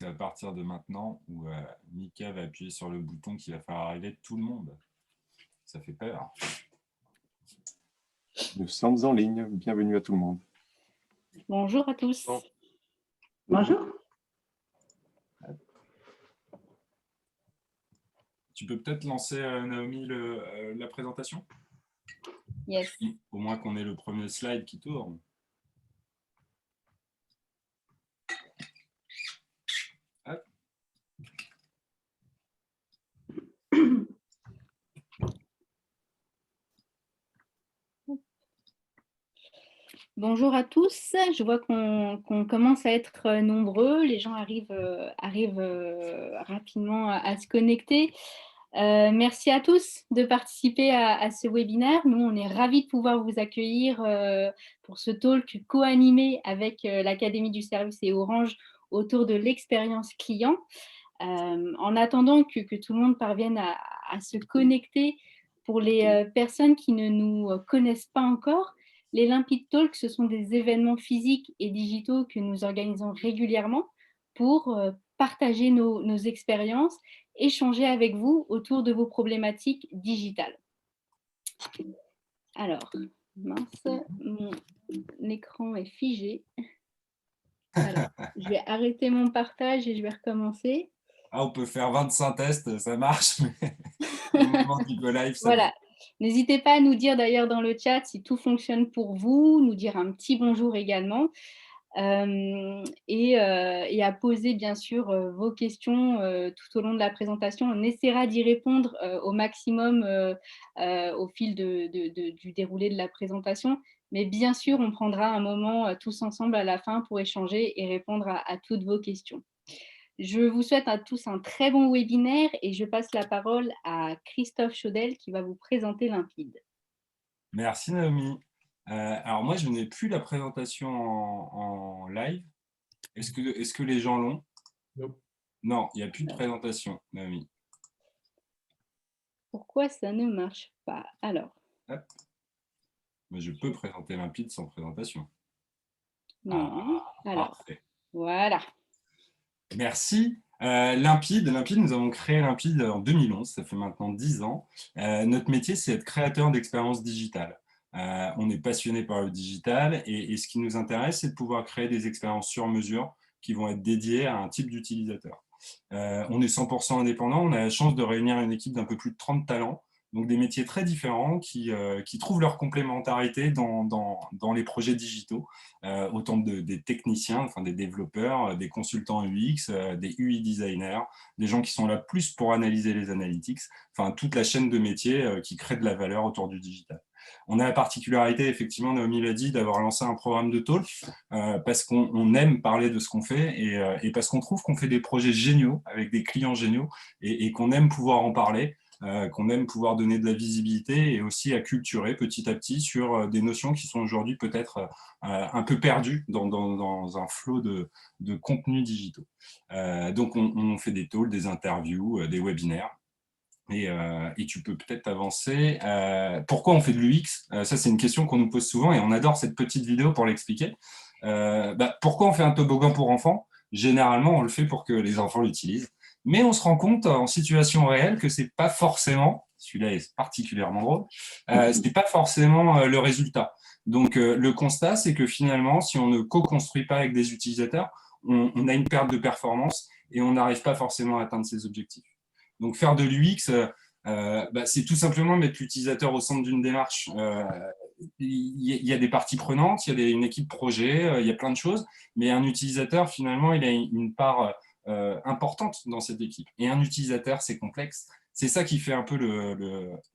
C'est à partir de maintenant où Mika va appuyer sur le bouton qui va faire arriver tout le monde. Ça fait peur. Nous sommes en ligne. Bienvenue à tout le monde. Bonjour à tous. Bon. Bonjour. Tu peux peut-être lancer, Naomi, la présentation? Yes. Au moins qu'on ait le premier slide qui tourne. Hop. Bonjour à tous. Je vois qu'on commence à être nombreux. Les gens arrivent rapidement à se connecter. Merci à tous de participer à ce webinaire. Nous, on est ravis de pouvoir vous accueillir pour ce talk co-animé avec l'Académie du service et Orange autour de l'expérience client. En attendant que tout le monde parvienne à se connecter, pour les personnes qui ne nous connaissent pas encore, les Limpid Talks, ce sont des événements physiques et digitaux que nous organisons régulièrement pour partager nos expériences, échanger avec vous autour de vos problématiques digitales. Alors, mince, mon écran est figé. Alors, je vais arrêter mon partage et je vais recommencer. Ah, on peut faire 25 tests, ça marche, mais au moment du go live, ça voilà. N'hésitez pas à nous dire d'ailleurs dans le chat si tout fonctionne pour vous, nous dire un petit bonjour également. Et à poser bien sûr vos questions tout au long de la présentation. On essaiera d'y répondre au maximum au fil du déroulé de la présentation, mais bien sûr on prendra un moment tous ensemble à la fin pour échanger et répondre à toutes vos questions. Je vous souhaite à tous un très bon webinaire et je passe la parole à Christophe Chaudel qui va vous présenter Limpid. Merci Naomi. Alors moi, je n'ai plus la présentation en live. Est-ce que les gens l'ont? Non, il n'y a plus de présentation, Naomi. Pourquoi ça ne marche pas? Alors. Hop. Mais je peux présenter Limpid sans présentation. Non. Alors, parfait. Voilà. Merci. Limpid, nous avons créé Limpid en 2011, ça fait maintenant 10 ans. Notre métier, c'est être créateur d'expériences digitales. On est passionné par le digital et ce qui nous intéresse, c'est de pouvoir créer des expériences sur mesure qui vont être dédiées à un type d'utilisateur. On est 100% indépendant, on a la chance de réunir une équipe d'un peu plus de 30 talents, donc des métiers très différents qui trouvent leur complémentarité dans les projets digitaux, autant des techniciens, enfin des développeurs, des consultants UX, des UI designers, des gens qui sont là plus pour analyser les analytics, enfin toute la chaîne de métiers qui crée de la valeur autour du digital. On a la particularité, effectivement, Naomi l'a dit, d'avoir lancé un programme de talk parce qu'on aime parler de ce qu'on fait et parce qu'on trouve qu'on fait des projets géniaux avec des clients géniaux et qu'on aime pouvoir en parler, qu'on aime pouvoir donner de la visibilité et aussi acculturer petit à petit sur des notions qui sont aujourd'hui peut-être un peu perdues dans un flot de contenus digitaux. Donc, on fait des talks, des interviews, des webinaires. Et tu peux peut-être avancer. Pourquoi on fait de l'UX? Ça, c'est une question qu'on nous pose souvent et on adore cette petite vidéo pour l'expliquer. Pourquoi on fait un toboggan pour enfants? Généralement, on le fait pour que les enfants l'utilisent. Mais on se rend compte en situation réelle que c'est pas forcément, celui-là est particulièrement drôle, c'est pas forcément le résultat. Donc, le constat, c'est que finalement, si on ne co-construit pas avec des utilisateurs, on a une perte de performance et on n'arrive pas forcément à atteindre ses objectifs. Donc, faire de l'UX, c'est tout simplement mettre l'utilisateur au centre d'une démarche. Il y a des parties prenantes, il y a une équipe projet, il y a plein de choses, mais un utilisateur, finalement, il a une part importante dans cette équipe. Et un utilisateur, c'est complexe. C'est ça qui fait un peu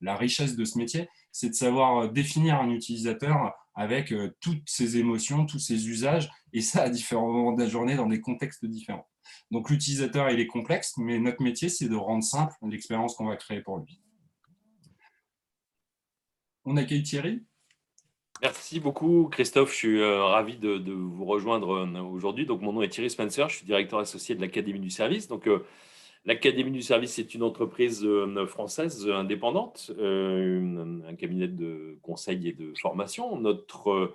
la richesse de ce métier, c'est de savoir définir un utilisateur avec toutes ses émotions, tous ses usages, et ça à différents moments de la journée dans des contextes différents. Donc l'utilisateur, il est complexe, mais notre métier, c'est de rendre simple l'expérience qu'on va créer pour lui. On accueille Thierry. Merci beaucoup, Christophe. Je suis ravi de vous rejoindre aujourd'hui. Donc, mon nom est Thierry Spencer. Je suis directeur associé de l'Académie du service. Donc, l'Académie du service est une entreprise française indépendante, un cabinet de conseil et de formation. Notre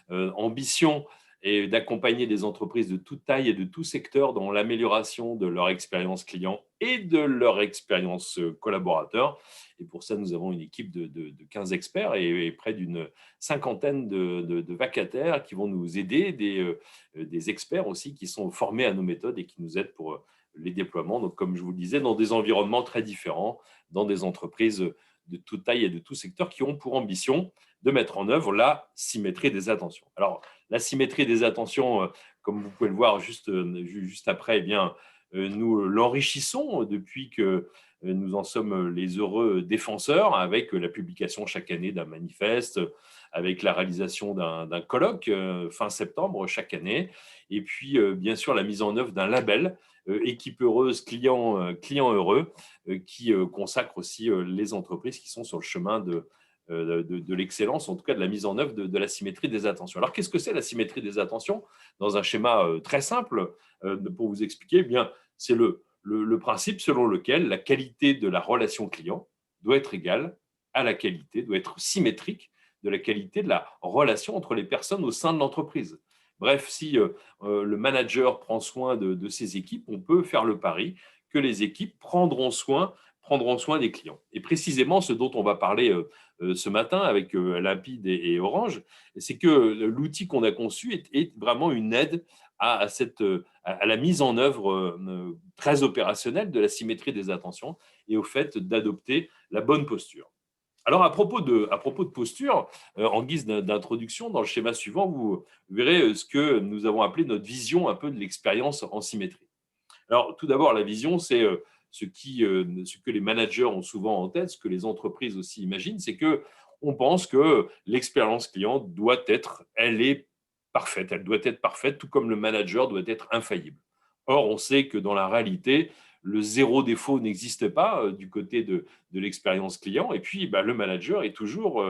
ambition et d'accompagner les entreprises de toute taille et de tout secteur dans l'amélioration de leur expérience client et de leur expérience collaborateur. Et pour ça, nous avons une équipe de 15 experts et près d'une cinquantaine de vacataires qui vont nous aider, des experts aussi qui sont formés à nos méthodes et qui nous aident pour les déploiements. Donc, comme je vous le disais, dans des environnements très différents, dans des entreprises de toute taille et de tout secteur qui ont pour ambition de mettre en œuvre la symétrie des attentions. Alors, la symétrie des attentions, comme vous pouvez le voir juste après, eh bien, nous l'enrichissons depuis que nous en sommes les heureux défenseurs avec la publication chaque année d'un manifeste, avec la réalisation d'un colloque fin septembre chaque année, et puis bien sûr la mise en œuvre d'un label équipe heureuse, client heureux, qui consacre aussi les entreprises qui sont sur le chemin de l'excellence, en tout cas de la mise en œuvre de la symétrie des attentions. Alors, qu'est-ce que c'est la symétrie des attentions? Dans un schéma très simple, pour vous expliquer, eh bien, c'est le principe selon lequel la qualité de la relation client doit être égale à la qualité, doit être symétrique de la qualité de la relation entre les personnes au sein de l'entreprise. Bref, si le manager prend soin de ses équipes, on peut faire le pari que les équipes prendront soin des clients. Et précisément, ce dont on va parler ce matin avec Limpide et Orange, c'est que l'outil qu'on a conçu est vraiment une aide à la mise en œuvre très opérationnelle de la symétrie des attentions et au fait d'adopter la bonne posture. Alors, à propos de posture, en guise d'introduction, dans le schéma suivant, vous verrez ce que nous avons appelé notre vision un peu de l'expérience en symétrie. Alors, tout d'abord, la vision, c'est ce que les managers ont souvent en tête, ce que les entreprises aussi imaginent, c'est qu'on pense que l'expérience client elle est parfaite. Elle doit être parfaite, tout comme le manager doit être infaillible. Or, on sait que dans la réalité, le zéro défaut n'existe pas du côté de l'expérience client. Et puis, le manager est toujours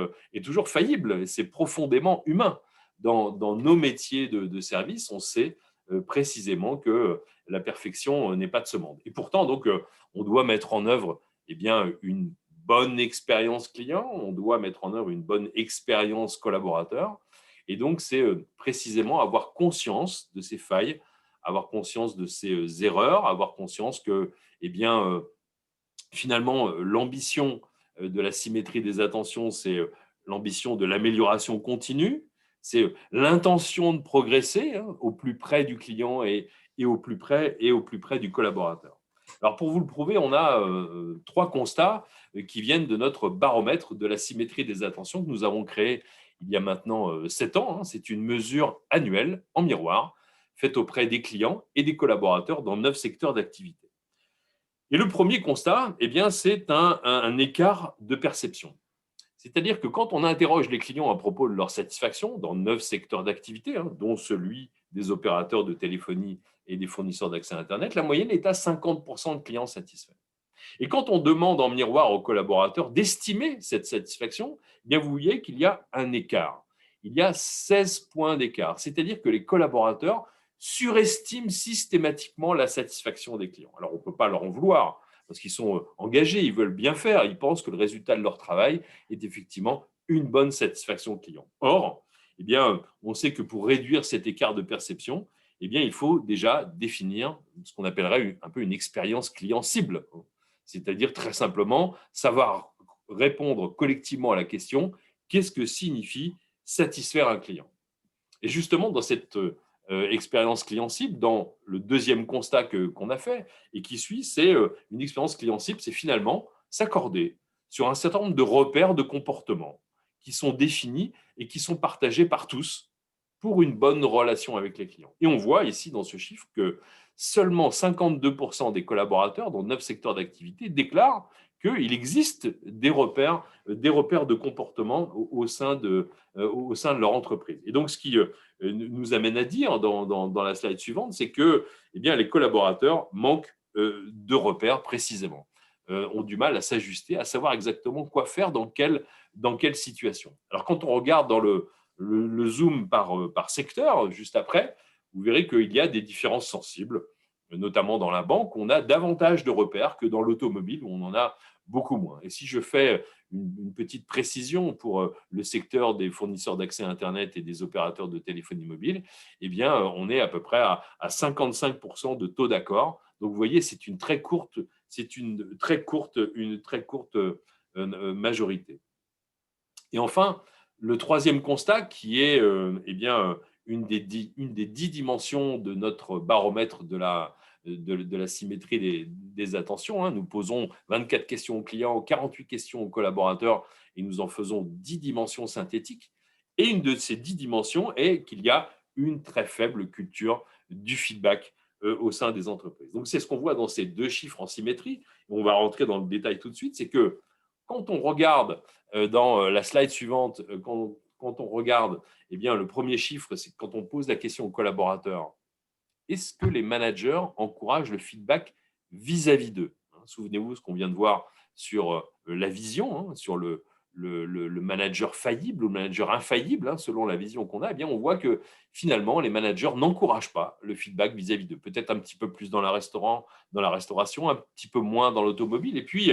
faillible. C'est profondément humain. Dans nos métiers de service, on sait précisément que la perfection n'est pas de ce monde. Et pourtant, donc, on doit mettre en œuvre une bonne expérience client, on doit mettre en œuvre une bonne expérience collaborateur. Et donc, c'est précisément avoir conscience de ces failles, avoir conscience de ces erreurs, avoir conscience que, finalement, l'ambition de la symétrie des attentions, c'est l'ambition de l'amélioration continue, c'est l'intention de progresser au plus près du client et au plus près du collaborateur. Alors, pour vous le prouver, on a 3 constats qui viennent de notre baromètre de la symétrie des attentions que nous avons créé il y a maintenant 7 ans. C'est une mesure annuelle en miroir faite auprès des clients et des collaborateurs dans 9 secteurs d'activité. Et le premier constat, c'est un écart de perception. C'est-à-dire que quand on interroge les clients à propos de leur satisfaction dans 9 secteurs d'activité, dont celui des opérateurs de téléphonie et des fournisseurs d'accès à Internet, la moyenne est à 50% de clients satisfaits. Et quand on demande en miroir aux collaborateurs d'estimer cette satisfaction, vous voyez qu'il y a un écart. Il y a 16 points d'écart. C'est-à-dire que les collaborateurs surestiment systématiquement la satisfaction des clients. Alors, on ne peut pas leur en vouloir parce qu'ils sont engagés, ils veulent bien faire, ils pensent que le résultat de leur travail est effectivement une bonne satisfaction client. Or, on sait que pour réduire cet écart de perception, il faut déjà définir ce qu'on appellerait un peu une expérience client cible. C'est-à-dire très simplement savoir répondre collectivement à la question « Qu'est-ce que signifie satisfaire un client ?» Et justement, dans cette expérience client cible, dans le deuxième constat qu'on a fait et qui suit, c'est une expérience client cible, c'est finalement s'accorder sur un certain nombre de repères de comportement qui sont définis et qui sont partagés par tous pour une bonne relation avec les clients. Et on voit ici dans ce chiffre que seulement 52% des collaborateurs dans 9 secteurs d'activité déclarent qu'il existe des repères de comportement au sein de leur entreprise. Et donc, ce qui nous amène à dire dans la slide suivante, c'est que les collaborateurs manquent de repères précisément, ont du mal à s'ajuster, à savoir exactement quoi faire dans quelle situation. Alors, quand on regarde dans le zoom par secteur, juste après, vous verrez qu'il y a des différences sensibles notamment dans la banque, on a davantage de repères que dans l'automobile où on en a beaucoup moins. Et si je fais une petite précision pour le secteur des fournisseurs d'accès à Internet et des opérateurs de téléphonie mobile, eh bien, on est à peu près à 55% de taux d'accord. Donc, vous voyez, c'est une très courte majorité. Et enfin, le troisième constat qui est eh bien, une des 10 dimensions de notre baromètre de la symétrie des attentions. Nous posons 24 questions aux clients, 48 questions aux collaborateurs et nous en faisons 10 dimensions synthétiques. Et une de ces 10 dimensions est qu'il y a une très faible culture du feedback au sein des entreprises. Donc, c'est ce qu'on voit dans ces 2 chiffres en symétrie. On va rentrer dans le détail tout de suite. C'est que quand on regarde dans la slide suivante, quand on regarde, eh bien, le premier chiffre, c'est quand on pose la question aux collaborateurs, est-ce que les managers encouragent le feedback vis-à-vis d'eux? Souvenez-vous ce qu'on vient de voir sur la vision, sur le manager faillible ou le manager infaillible, selon la vision qu'on a. Eh bien, on voit que finalement, les managers n'encouragent pas le feedback vis-à-vis d'eux. Peut-être un petit peu plus dans la restauration, un petit peu moins dans l'automobile. Et puis,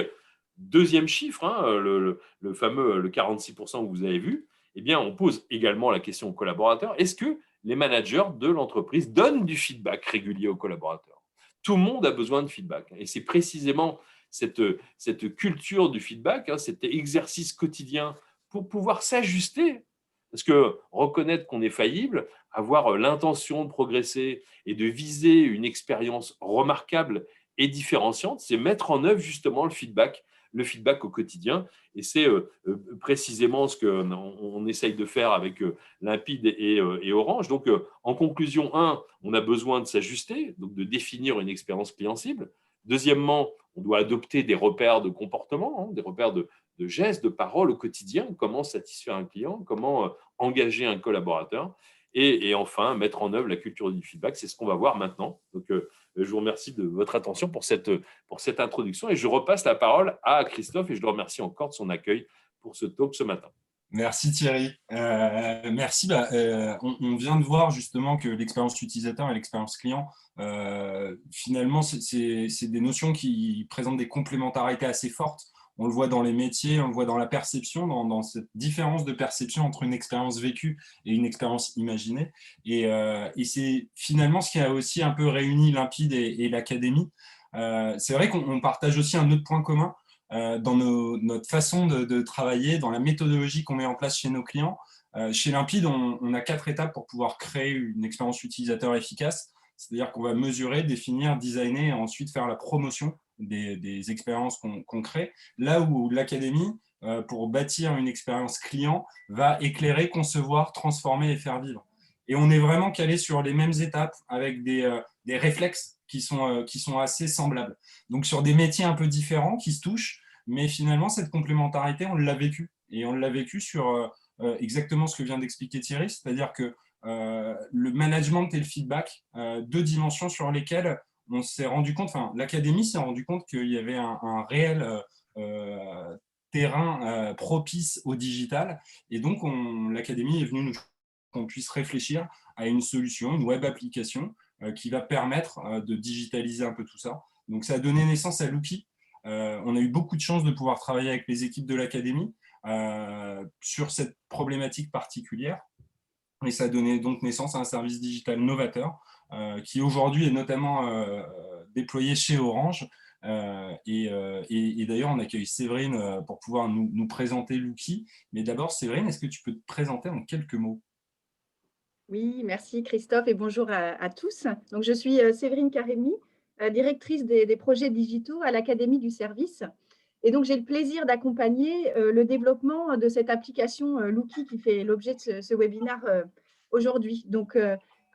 deuxième chiffre, le fameux 46% que vous avez vu, eh bien, on pose également la question aux collaborateurs. Est-ce que les managers de l'entreprise donnent du feedback régulier aux collaborateurs? Tout le monde a besoin de feedback. Et c'est précisément cette culture du feedback, cet exercice quotidien pour pouvoir s'ajuster. Parce que reconnaître qu'on est faillible, avoir l'intention de progresser et de viser une expérience remarquable et différenciante, c'est mettre en œuvre justement le feedback au quotidien. Et c'est précisément ce qu'on essaye de faire avec Limpide et Orange. Donc, en conclusion, on a besoin de s'ajuster, donc de définir une expérience client cible. Deuxièmement, on doit adopter des repères de comportement, des repères de gestes, de paroles au quotidien, comment satisfaire un client, comment engager un collaborateur. Et enfin, mettre en œuvre la culture du feedback, c'est ce qu'on va voir maintenant. Donc, je vous remercie de votre attention pour cette introduction et je repasse la parole à Christophe et je le remercie encore de son accueil pour ce talk ce matin. Merci Thierry. Merci. On vient de voir justement que l'expérience utilisateur et l'expérience client, finalement, c'est des notions qui présentent des complémentarités assez fortes. On le voit dans les métiers, on le voit dans la perception, dans cette différence de perception entre une expérience vécue et une expérience imaginée. Et c'est finalement ce qui a aussi un peu réuni Limpide et l'Académie. C'est vrai qu'on partage aussi un autre point commun dans notre façon de travailler, dans la méthodologie qu'on met en place chez nos clients. Chez Limpide, on a 4 étapes pour pouvoir créer une expérience utilisateur efficace. C'est-à-dire qu'on va mesurer, définir, designer et ensuite faire la promotion des expériences qu'on crée. Là où l'Académie, pour bâtir une expérience client, va éclairer, concevoir, transformer et faire vivre. Et on est vraiment calé sur les mêmes étapes avec des réflexes qui sont assez semblables. Donc sur des métiers un peu différents qui se touchent, mais finalement cette complémentarité, on l'a vécu. Et on l'a vécu sur exactement ce que vient d'expliquer Thierry, c'est-à-dire que le management et le feedback, 2 dimensions sur lesquelles on s'est rendu compte, enfin l'Académie s'est rendu compte qu'il y avait un réel terrain propice au digital. Et donc l'Académie est venue qu'on puisse réfléchir à une solution, une web application qui va permettre de digitaliser un peu tout ça. Donc ça a donné naissance à Lookie. On a eu beaucoup de chance de pouvoir travailler avec les équipes de l'Académie sur cette problématique particulière. Et ça a donné donc naissance à un service digital novateur qui aujourd'hui est notamment déployé chez Orange. Et d'ailleurs, on accueille Séverine pour pouvoir nous présenter Lookie. Mais d'abord, Séverine, est-ce que tu peux te présenter en quelques mots? Oui, merci Christophe et bonjour à tous. Donc, je suis Séverine Karemi, directrice des projets digitaux à l'Académie du service. Et donc, j'ai le plaisir d'accompagner le développement de cette application Lookie qui fait l'objet de ce webinaire aujourd'hui. Donc,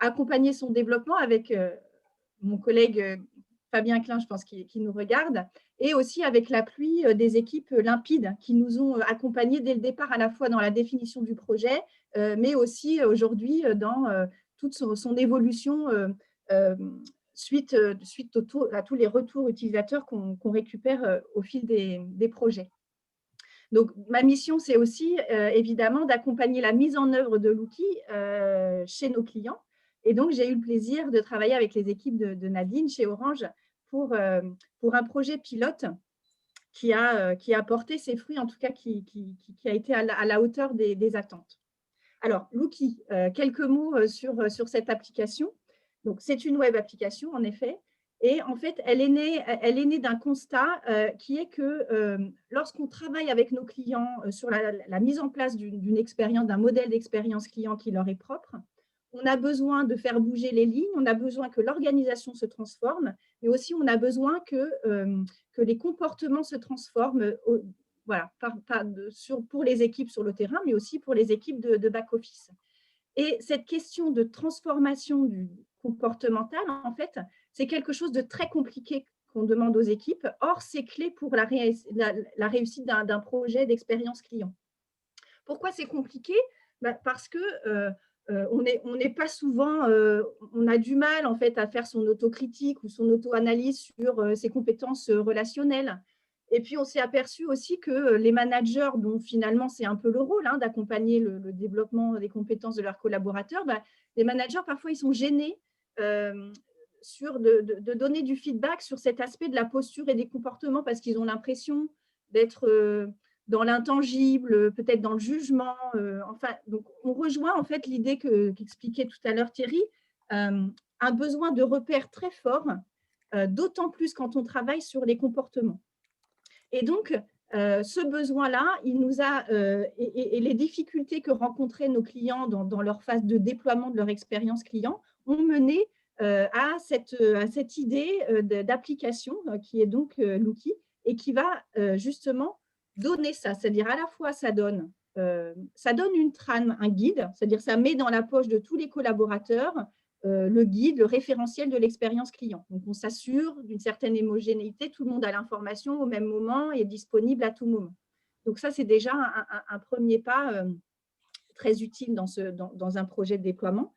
accompagner son développement avec mon collègue Fabien Klein, je pense, qui nous regarde, et aussi avec l'appui des équipes Limpide qui nous ont accompagnés dès le départ, à la fois dans la définition du projet, mais aussi aujourd'hui dans toute son évolution suite à tous les retours utilisateurs qu'on récupère au fil des projets. Donc, ma mission, c'est aussi évidemment d'accompagner la mise en œuvre de Lookie chez nos clients. Et donc, j'ai eu le plaisir de travailler avec les équipes de Nadine chez Orange pour un projet pilote qui a porté ses fruits, en tout cas qui a été à la hauteur des attentes. Alors, Looky, quelques mots sur cette application. Donc, c'est une web application, en effet. Et en fait, elle est née d'un constat qui est que lorsqu'on travaille avec nos clients sur la mise en place d'une expérience, d'un modèle d'expérience client qui leur est propre, on a besoin de faire bouger les lignes, on a besoin que l'organisation se transforme, mais aussi on a besoin que les comportements se transforment voilà, pour les équipes sur le terrain, mais aussi pour les équipes de back-office. Et cette question de transformation du comportemental, en fait, c'est quelque chose de très compliqué qu'on demande aux équipes. Or, c'est clé pour la réussite d'un projet d'expérience client. Pourquoi c'est compliqué? Parce que on n'est pas souvent, on a du mal en fait à faire son autocritique ou son auto-analyse sur ses compétences relationnelles. Et puis, on s'est aperçu aussi que les managers, dont finalement c'est un peu le rôle d'accompagner le développement des compétences de leurs collaborateurs, les managers, parfois, ils sont gênés de donner du feedback sur cet aspect de la posture et des comportements parce qu'ils ont l'impression d'être dans l'intangible, peut-être dans le jugement. Enfin, donc, on rejoint en fait l'idée qu'expliquait tout à l'heure Thierry, un besoin de repères très fort, d'autant plus quand on travaille sur les comportements. Et donc, ce besoin-là, il nous a, et les difficultés que rencontraient nos clients dans leur phase de déploiement de leur expérience client ont mené à cette idée d'application qui est donc Looky et qui va justement donner ça. C'est-à-dire à la fois, ça donne une trame, un guide, c'est-à-dire ça met dans la poche de tous les collaborateurs le guide, le référentiel de l'expérience client. Donc, on s'assure d'une certaine homogénéité, tout le monde a l'information au même moment et est disponible à tout moment. Donc, ça, c'est déjà un premier pas très utile dans un projet de déploiement.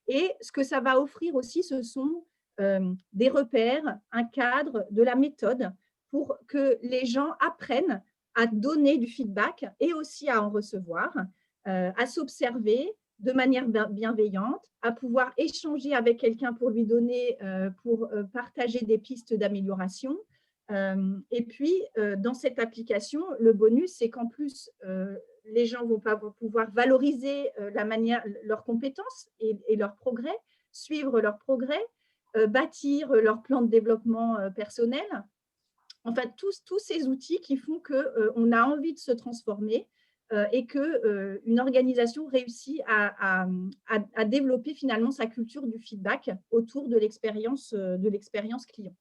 Et ce que ça va offrir aussi, ce sont des repères, un cadre, de la méthode pour que les gens apprennent à donner du feedback et aussi à en recevoir, à s'observer de manière bienveillante, à pouvoir échanger avec quelqu'un pour lui donner, pour partager des pistes d'amélioration. Et puis, dans cette application, le bonus, c'est qu'en plus, les gens vont pouvoir valoriser leurs compétences et leurs progrès, suivre leurs progrès, bâtir leur plan de développement personnel. Enfin, tous ces outils qui font qu'on a envie de se transformer et qu'une organisation réussit à développer finalement sa culture du feedback autour de l'expérience client.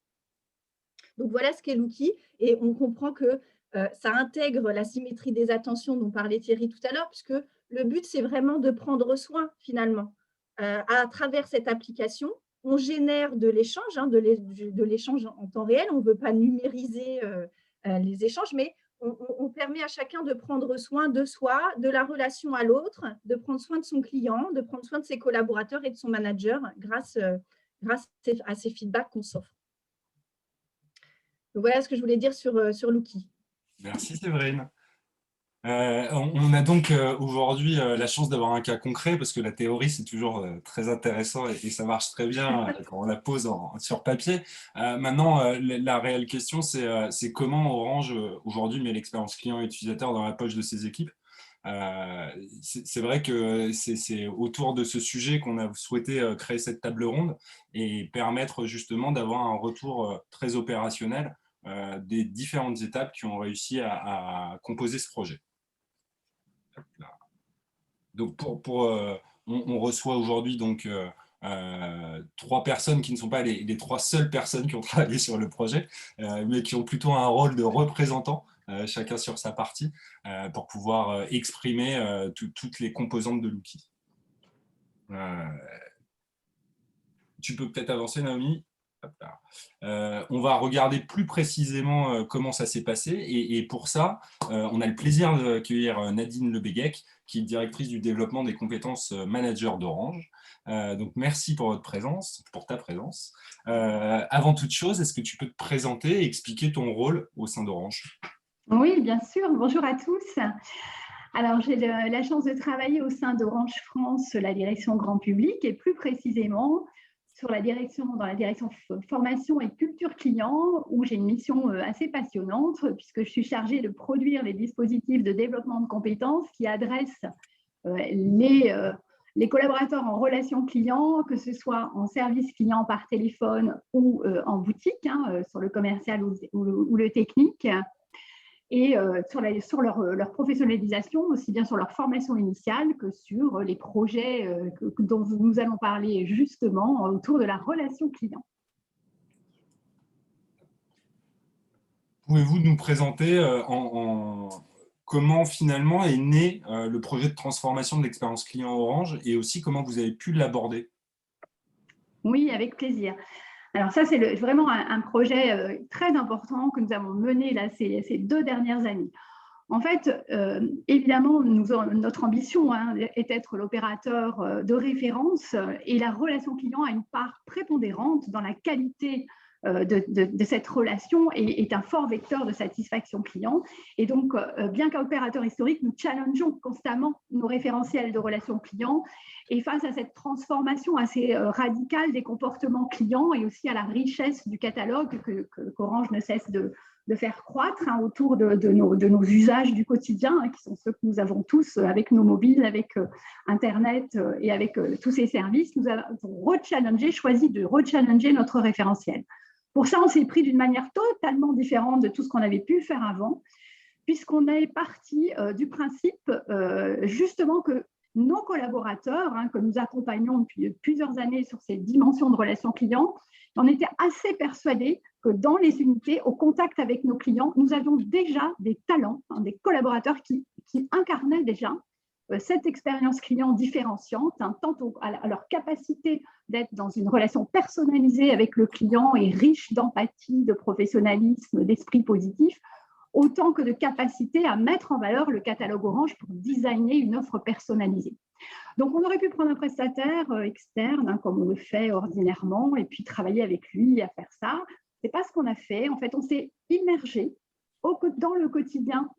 Donc, voilà ce qu'est Looky. Et on comprend que ça intègre la symétrie des attentions dont parlait Thierry tout à l'heure, puisque le but, c'est vraiment de prendre soin finalement. À travers cette application, on génère de l'échange, de l'échange en temps réel. On ne veut pas numériser les échanges, mais on permet à chacun de prendre soin de soi, de la relation à l'autre, de prendre soin de son client, de prendre soin de ses collaborateurs et de son manager grâce à ces feedbacks qu'on s'offre. Donc, voilà ce que je voulais dire sur Looky. Merci Séverine. On a donc aujourd'hui la chance d'avoir un cas concret parce que la théorie c'est toujours très intéressant et ça marche très bien quand on la pose sur papier. Maintenant, la réelle question c'est comment Orange aujourd'hui met l'expérience client et utilisateur dans la poche de ses équipes. C'est vrai que c'est autour de ce sujet qu'on a souhaité créer cette table ronde et permettre justement d'avoir un retour très opérationnel des différentes étapes qui ont réussi à composer ce projet. Donc, on reçoit aujourd'hui donc 3 personnes qui ne sont pas les 3 seules personnes qui ont travaillé sur le projet, mais qui ont plutôt un rôle de représentant, chacun sur sa partie, pour pouvoir exprimer toutes les composantes de Looky. Tu peux peut-être avancer, Naomi. On va regarder plus précisément comment ça s'est passé et pour ça, on a le plaisir d'accueillir Nadine Lebéguec, qui est directrice du développement des compétences manager d'Orange. Donc, merci pour ta présence. Avant toute chose, est-ce que tu peux te présenter et expliquer ton rôle au sein d'Orange? Oui, bien sûr. Bonjour à tous. Alors, j'ai la chance de travailler au sein d'Orange France, la direction grand public, et plus précisément dans la direction formation et culture client, où j'ai une mission assez passionnante, puisque je suis chargée de produire les dispositifs de développement de compétences qui adressent les collaborateurs en relation client, que ce soit en service client par téléphone ou en boutique, sur le commercial ou le technique, et sur leur professionnalisation, aussi bien sur leur formation initiale que sur les projets dont nous allons parler justement autour de la relation client. Pouvez-vous nous présenter comment finalement est né le projet de transformation de l'expérience client Orange et aussi comment vous avez pu l'aborder? Oui, avec plaisir. Alors ça, c'est vraiment un projet très important que nous avons mené là, ces 2 dernières années. En fait, évidemment, notre ambition est d'être l'opérateur de référence et la relation client a une part prépondérante dans la qualité de cette relation et est un fort vecteur de satisfaction client. Et donc, bien qu'opérateur historique, nous challengeons constamment nos référentiels de relations clients et face à cette transformation assez radicale des comportements clients et aussi à la richesse du catalogue qu'Orange ne cesse de faire croître autour de nos usages du quotidien, qui sont ceux que nous avons tous avec nos mobiles, avec Internet et avec tous ces services. Nous avons choisi de rechallenger notre référentiel. Pour ça, on s'est pris d'une manière totalement différente de tout ce qu'on avait pu faire avant, puisqu'on est parti du principe justement que nos collaborateurs, que nous accompagnons depuis plusieurs années sur ces dimensions de relations clients, on était assez persuadés que dans les unités, au contact avec nos clients, nous avions déjà des talents, des collaborateurs qui incarnaient déjà cette expérience client différenciante, tant à leur capacité d'être dans une relation personnalisée avec le client et riche d'empathie, de professionnalisme, d'esprit positif, autant que de capacité à mettre en valeur le catalogue Orange pour designer une offre personnalisée. Donc, on aurait pu prendre un prestataire externe, comme on le fait ordinairement, et puis travailler avec lui à faire ça. Ce n'est pas ce qu'on a fait. En fait, on s'est immergé dans le quotidien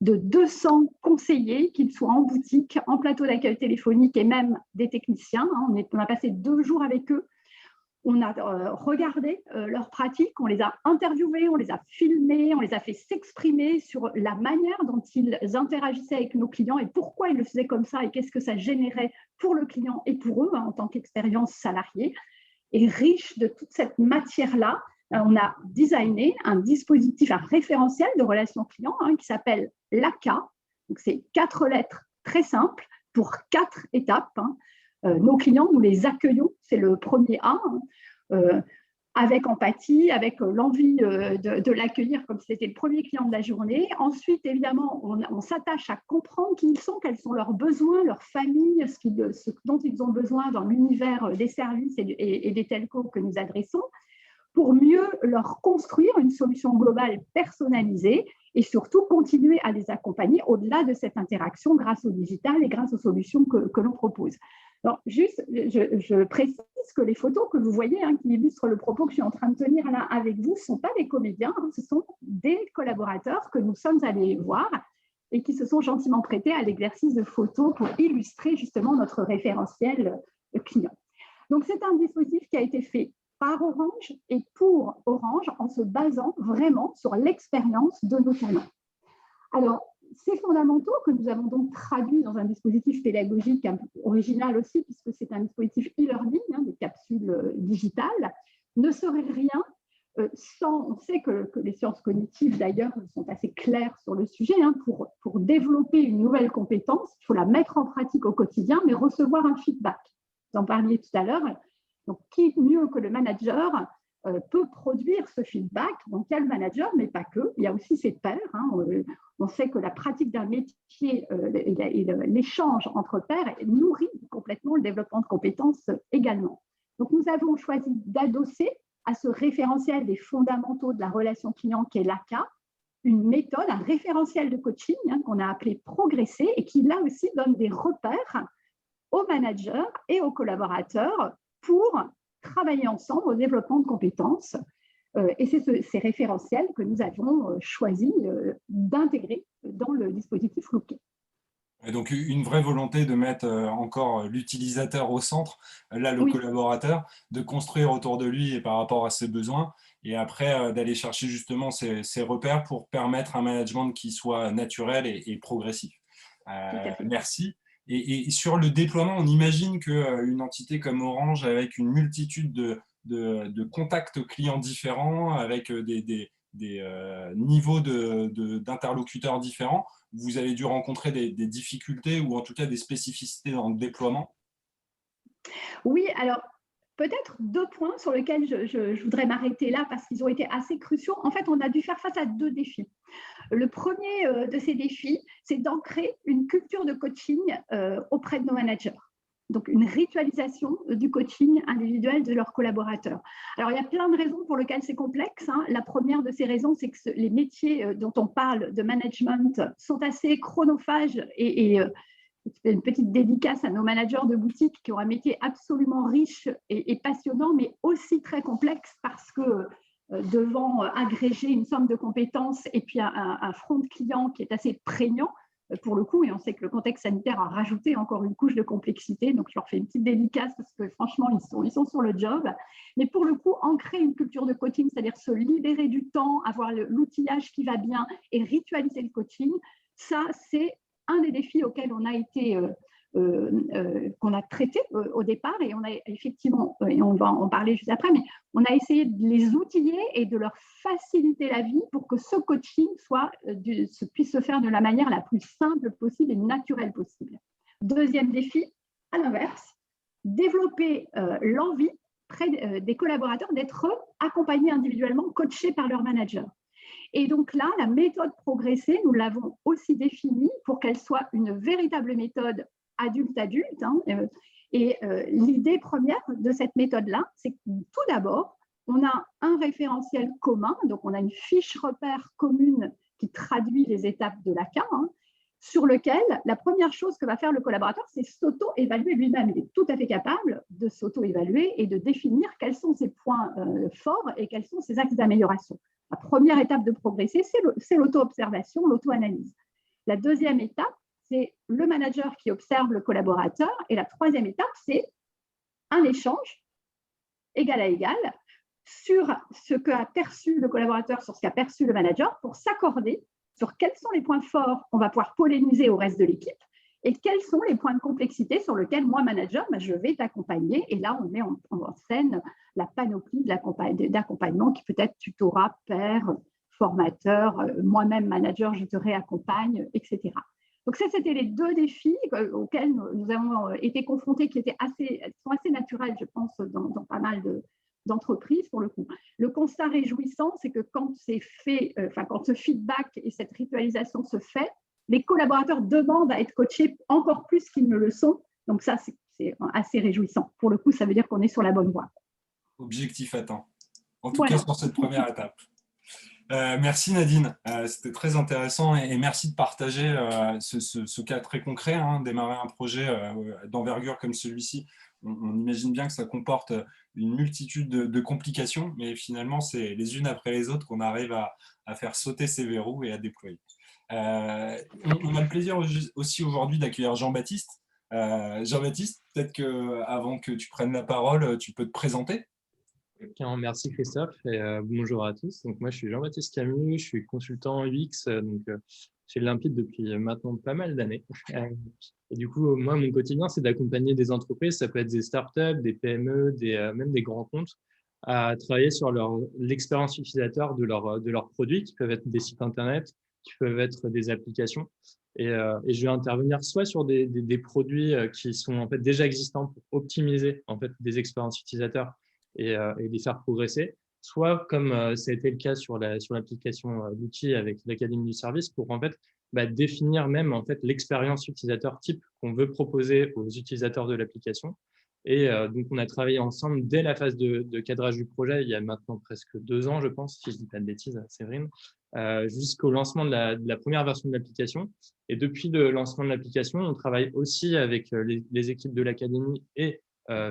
de 200 conseillers, qu'ils soient en boutique, en plateau d'accueil téléphonique et même des techniciens. On a passé 2 jours avec eux. On a regardé leurs pratiques, on les a interviewés, on les a filmés, on les a fait s'exprimer sur la manière dont ils interagissaient avec nos clients et pourquoi ils le faisaient comme ça et qu'est-ce que ça générait pour le client et pour eux en tant qu'expérience salariée. Et riche de toute cette matière-là, on a designé un dispositif, un référentiel de relations clients qui s'appelle l'ACA. Donc, c'est 4 lettres très simples pour 4 étapes. Nos clients, nous les accueillons, c'est le premier A, avec empathie, avec l'envie de l'accueillir comme si c'était le premier client de la journée. Ensuite, évidemment, on s'attache à comprendre qui ils sont, quels sont leurs besoins, leur famille, ce dont ils ont besoin dans l'univers des services et des telcos que nous adressons, pour mieux leur construire une solution globale personnalisée et surtout continuer à les accompagner au-delà de cette interaction grâce au digital et grâce aux solutions que l'on propose. Alors, juste, je précise que les photos que vous voyez, qui illustrent le propos que je suis en train de tenir là avec vous, ne sont pas des comédiens, ce sont des collaborateurs que nous sommes allés voir et qui se sont gentiment prêtés à l'exercice de photos pour illustrer justement notre référentiel client. Donc, c'est un dispositif qui a été fait par Orange et pour Orange en se basant vraiment sur l'expérience de nos clients. Alors, ces fondamentaux que nous avons donc traduits dans un dispositif pédagogique un peu original aussi, puisque c'est un dispositif e-learning, des capsules digitales, ne seraient rien sans, on sait que les sciences cognitives d'ailleurs sont assez claires sur le sujet, pour développer une nouvelle compétence, il faut la mettre en pratique au quotidien, mais recevoir un feedback. Vous en parliez tout à l'heure. Donc, qui mieux que le manager peut produire ce feedback? Donc, il y a le manager, mais pas que. Il y a aussi ses pairs. On sait que la pratique d'un métier et l'échange entre pairs nourrit complètement le développement de compétences également. Donc, nous avons choisi d'adosser à ce référentiel des fondamentaux de la relation client qu'est l'ACA, une méthode, un référentiel de coaching qu'on a appelé Progresser et qui, là aussi, donne des repères aux managers et aux collaborateurs pour travailler ensemble au développement de compétences. Et c'est ces référentiels que nous avons choisi d'intégrer dans le dispositif Looké. Et donc, une vraie volonté de mettre encore l'utilisateur au centre, là, le Oui. collaborateur, de construire autour de lui et par rapport à ses besoins, et après d'aller chercher justement ces repères pour permettre un management qui soit naturel et progressif. Tout à fait. Merci. Et sur le déploiement, on imagine qu'une entité comme Orange, avec une multitude de contacts clients différents, avec des niveaux d'interlocuteurs différents, vous avez dû rencontrer des difficultés ou en tout cas des spécificités dans le déploiement? Oui, alors peut-être 2 points sur lesquels je voudrais m'arrêter là parce qu'ils ont été assez cruciaux. En fait, on a dû faire face à 2 défis. Le premier de ces défis, c'est d'ancrer une culture de coaching auprès de nos managers. Donc, une ritualisation du coaching individuel de leurs collaborateurs. Alors, il y a plein de raisons pour lesquelles c'est complexe. La première de ces raisons, c'est que les métiers dont on parle de management sont assez chronophages et une petite dédicace à nos managers de boutique qui ont un métier absolument riche et passionnant, mais aussi très complexe parce que devant agréger une somme de compétences et puis un front de clients qui est assez prégnant pour le coup, et on sait que le contexte sanitaire a rajouté encore une couche de complexité, donc je leur fais une petite dédicace parce que franchement, ils sont sur le job. Mais pour le coup, ancrer une culture de coaching, c'est-à-dire se libérer du temps, avoir l'outillage qui va bien et ritualiser le coaching, ça, c'est un des défis auxquels on a été qu'on a traité au départ, et on a effectivement, et on va en parler juste après, mais on a essayé de les outiller et de leur faciliter la vie pour que ce coaching puisse se faire de la manière la plus simple possible et naturelle possible. Deuxième défi, à l'inverse, développer l'envie près des collaborateurs d'être accompagnés individuellement, coachés par leur manager. Et donc là, la méthode progressée, nous l'avons aussi définie pour qu'elle soit une véritable méthode adulte-adulte. L'idée première de cette méthode-là, c'est que tout d'abord, on a un référentiel commun, donc on a une fiche repère commune qui traduit les étapes de l'ACA, sur lequel la première chose que va faire le collaborateur, c'est s'auto-évaluer lui-même. Il est tout à fait capable de s'auto-évaluer et de définir quels sont ses points forts et quels sont ses axes d'amélioration. La première étape de progresser, c'est l'auto-observation, l'auto-analyse. La deuxième étape, c'est le manager qui observe le collaborateur. Et la troisième étape, c'est un échange égal à égal sur ce qu'a perçu le collaborateur, sur ce qu'a perçu le manager, pour s'accorder sur quels sont les points forts qu'on va pouvoir polliniser au reste de l'équipe et quels sont les points de complexité sur lesquels, moi, manager, je vais t'accompagner. Et là, on met en scène la panoplie d'accompagnement qui peut être tutorat, pair, formateur, moi-même, manager, je te réaccompagne, etc. Donc ça, c'était les 2 défis auxquels nous avons été confrontés, qui sont assez naturels, je pense, dans pas mal d'entreprises, pour le coup. Le constat réjouissant, c'est que quand c'est fait, quand ce feedback et cette ritualisation se fait, les collaborateurs demandent à être coachés encore plus qu'ils ne le sont. Donc ça, c'est assez réjouissant. Pour le coup, ça veut dire qu'on est sur la bonne voie. Objectif atteint. En tout cas, sur cette première étape. Merci Nadine, c'était très intéressant et merci de partager ce cas très concret, démarrer un projet d'envergure comme celui-ci. On imagine bien que ça comporte une multitude de complications, mais finalement, c'est les unes après les autres qu'on arrive à faire sauter ces verrous et à déployer. On a le plaisir aussi aujourd'hui d'accueillir Jean-Baptiste. Jean-Baptiste, peut-être qu'avant que tu prennes la parole, tu peux te présenter? Merci Christophe et bonjour à tous. Donc, moi, je suis Jean-Baptiste Camus, je suis consultant UX chez Limpide depuis maintenant pas mal d'années. Et du coup, moi, mon quotidien, c'est d'accompagner des entreprises, ça peut être des startups, des PME, même des grands comptes, à travailler sur l'expérience utilisateur de leurs produits, qui peuvent être des sites internet, qui peuvent être des applications. Et je vais intervenir soit sur des produits qui sont en fait déjà existants pour optimiser en fait des expériences utilisateurs et les faire progresser, soit comme ça a été le cas sur l'application d'outils avec l'Académie du service, pour en fait définir même en fait l'expérience utilisateur type qu'on veut proposer aux utilisateurs de l'application. Et donc, on a travaillé ensemble dès la phase de cadrage du projet, il y a maintenant presque 2 ans, je pense, si je ne dis pas de bêtises, Séverine, jusqu'au lancement de la première version de l'application. Et depuis le lancement de l'application, on travaille aussi avec les équipes de l'Académie et